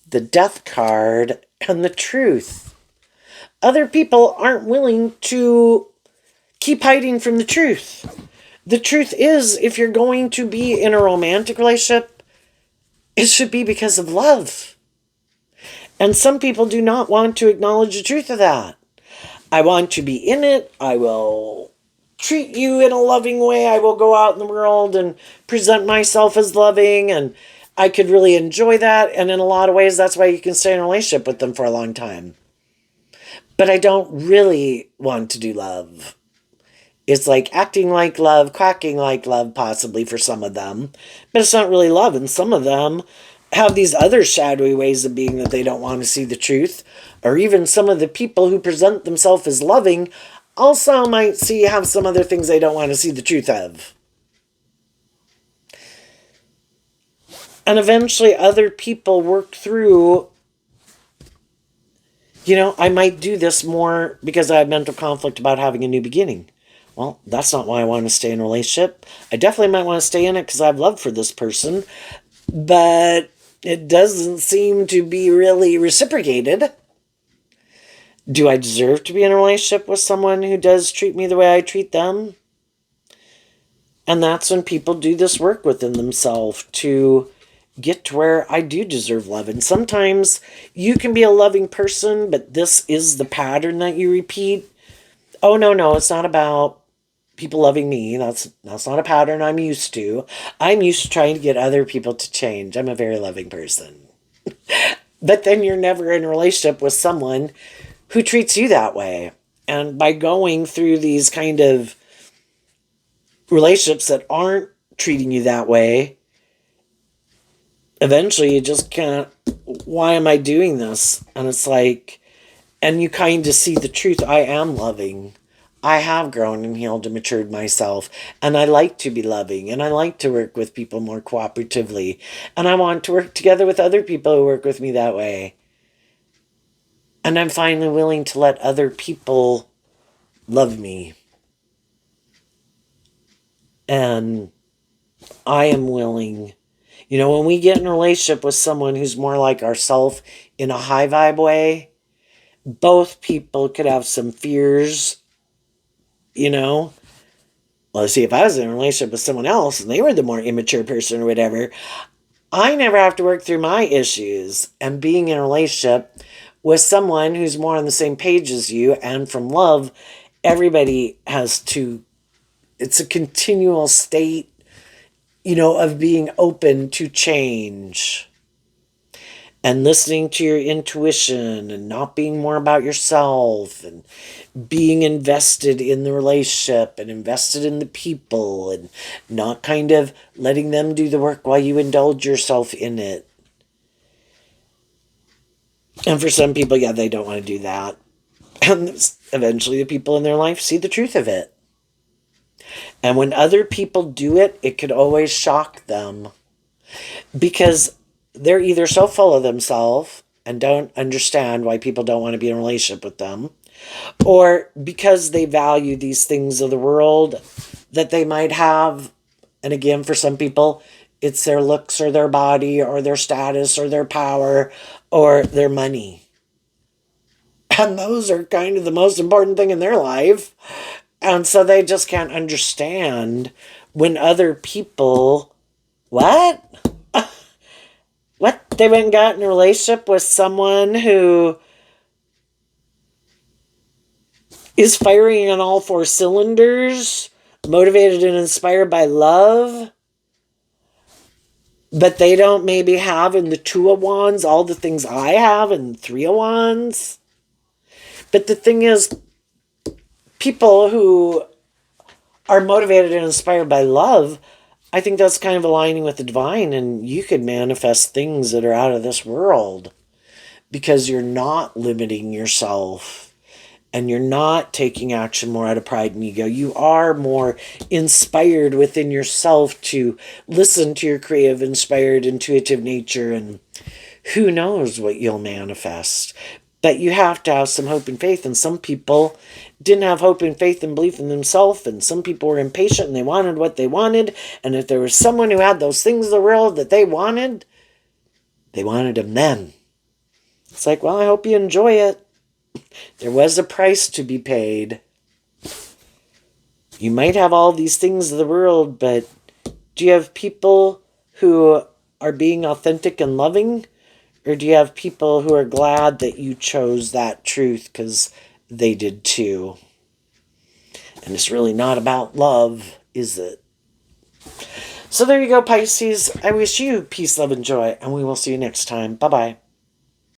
The death card and the truth. Other people aren't willing to keep hiding from the truth. The truth is, if you're going to be in a romantic relationship, it should be because of love. And some people do not want to acknowledge the truth of that. I want to be in it. I will treat you in a loving way. I will go out in the world and present myself as loving, and I could really enjoy that. And in a lot of ways, that's why you can stay in a relationship with them for a long time. But I don't really want to do love. It's like acting like love, quacking like love, possibly for some of them. But it's not really love. And some of them have these other shadowy ways of being that they don't want to see the truth. Or even some of the people who present themselves as loving also might have some other things they don't want to see the truth of. And eventually other people work through, I might do this more because I have mental conflict about having a new beginning. Well, that's not why I want to stay in a relationship. I definitely might want to stay in it because I have love for this person, but it doesn't seem to be really reciprocated. Do I deserve to be in a relationship with someone who does treat me the way I treat them? And that's when people do this work within themselves to get to where I do deserve love. And sometimes you can be a loving person, but this is the pattern that you repeat. Oh, no, it's not about people loving me. That's not a pattern I'm used to. I'm used to trying to get other people to change. I'm a very loving person. But then you're never in a relationship with someone who treats you that way. And by going through these kind of relationships that aren't treating you that way, eventually you just can't, why am I doing this? And it's like, and you kind of see the truth. I am loving. I have grown and healed and matured myself. And I like to be loving. And I like to work with people more cooperatively. And I want to work together with other people who work with me that way. And I'm finally willing to let other people love me. And I am willing, when we get in a relationship with someone who's more like ourselves in a high vibe way, both people could have some fears, Well, see, if I was in a relationship with someone else and they were the more immature person or whatever, I never have to work through my issues. And being in a relationship with someone who's more on the same page as you and from love, everybody it's a continual state, of being open to change and listening to your intuition and not being more about yourself and being invested in the relationship and invested in the people and not kind of letting them do the work while you indulge yourself in it. And for some people, they don't want to do that. And eventually the people in their life see the truth of it. And when other people do it, it could always shock them. Because they're either so full of themselves and don't understand why people don't want to be in a relationship with them, or because they value these things of the world that they might have. And again, for some people, it's their looks or their body or their status or their power or their money. And those are kind of the most important thing in their life. And so they just can't understand when other people, what? What? They went and got in a relationship with someone who is firing on all four cylinders, motivated and inspired by love, but they don't maybe have in the Two of Wands all the things I have in the Three of Wands. But the thing is, people who are motivated and inspired by love, I think that's kind of aligning with the divine, and you could manifest things that are out of this world because you're not limiting yourself. And you're not taking action more out of pride and ego. You are more inspired within yourself to listen to your creative, inspired, intuitive nature. And who knows what you'll manifest. But you have to have some hope and faith. And some people didn't have hope and faith and belief in themselves. And some people were impatient and they wanted what they wanted. And if there was someone who had those things in the world that they wanted them then. It's like, well, I hope you enjoy it. There was a price to be paid. You might have all these things in the world, but do you have people who are being authentic and loving? Or do you have people who are glad that you chose that truth because they did too? And it's really not about love, is it? So there you go, Pisces. I wish you peace, love, and joy, and we will see you next time. Bye-bye.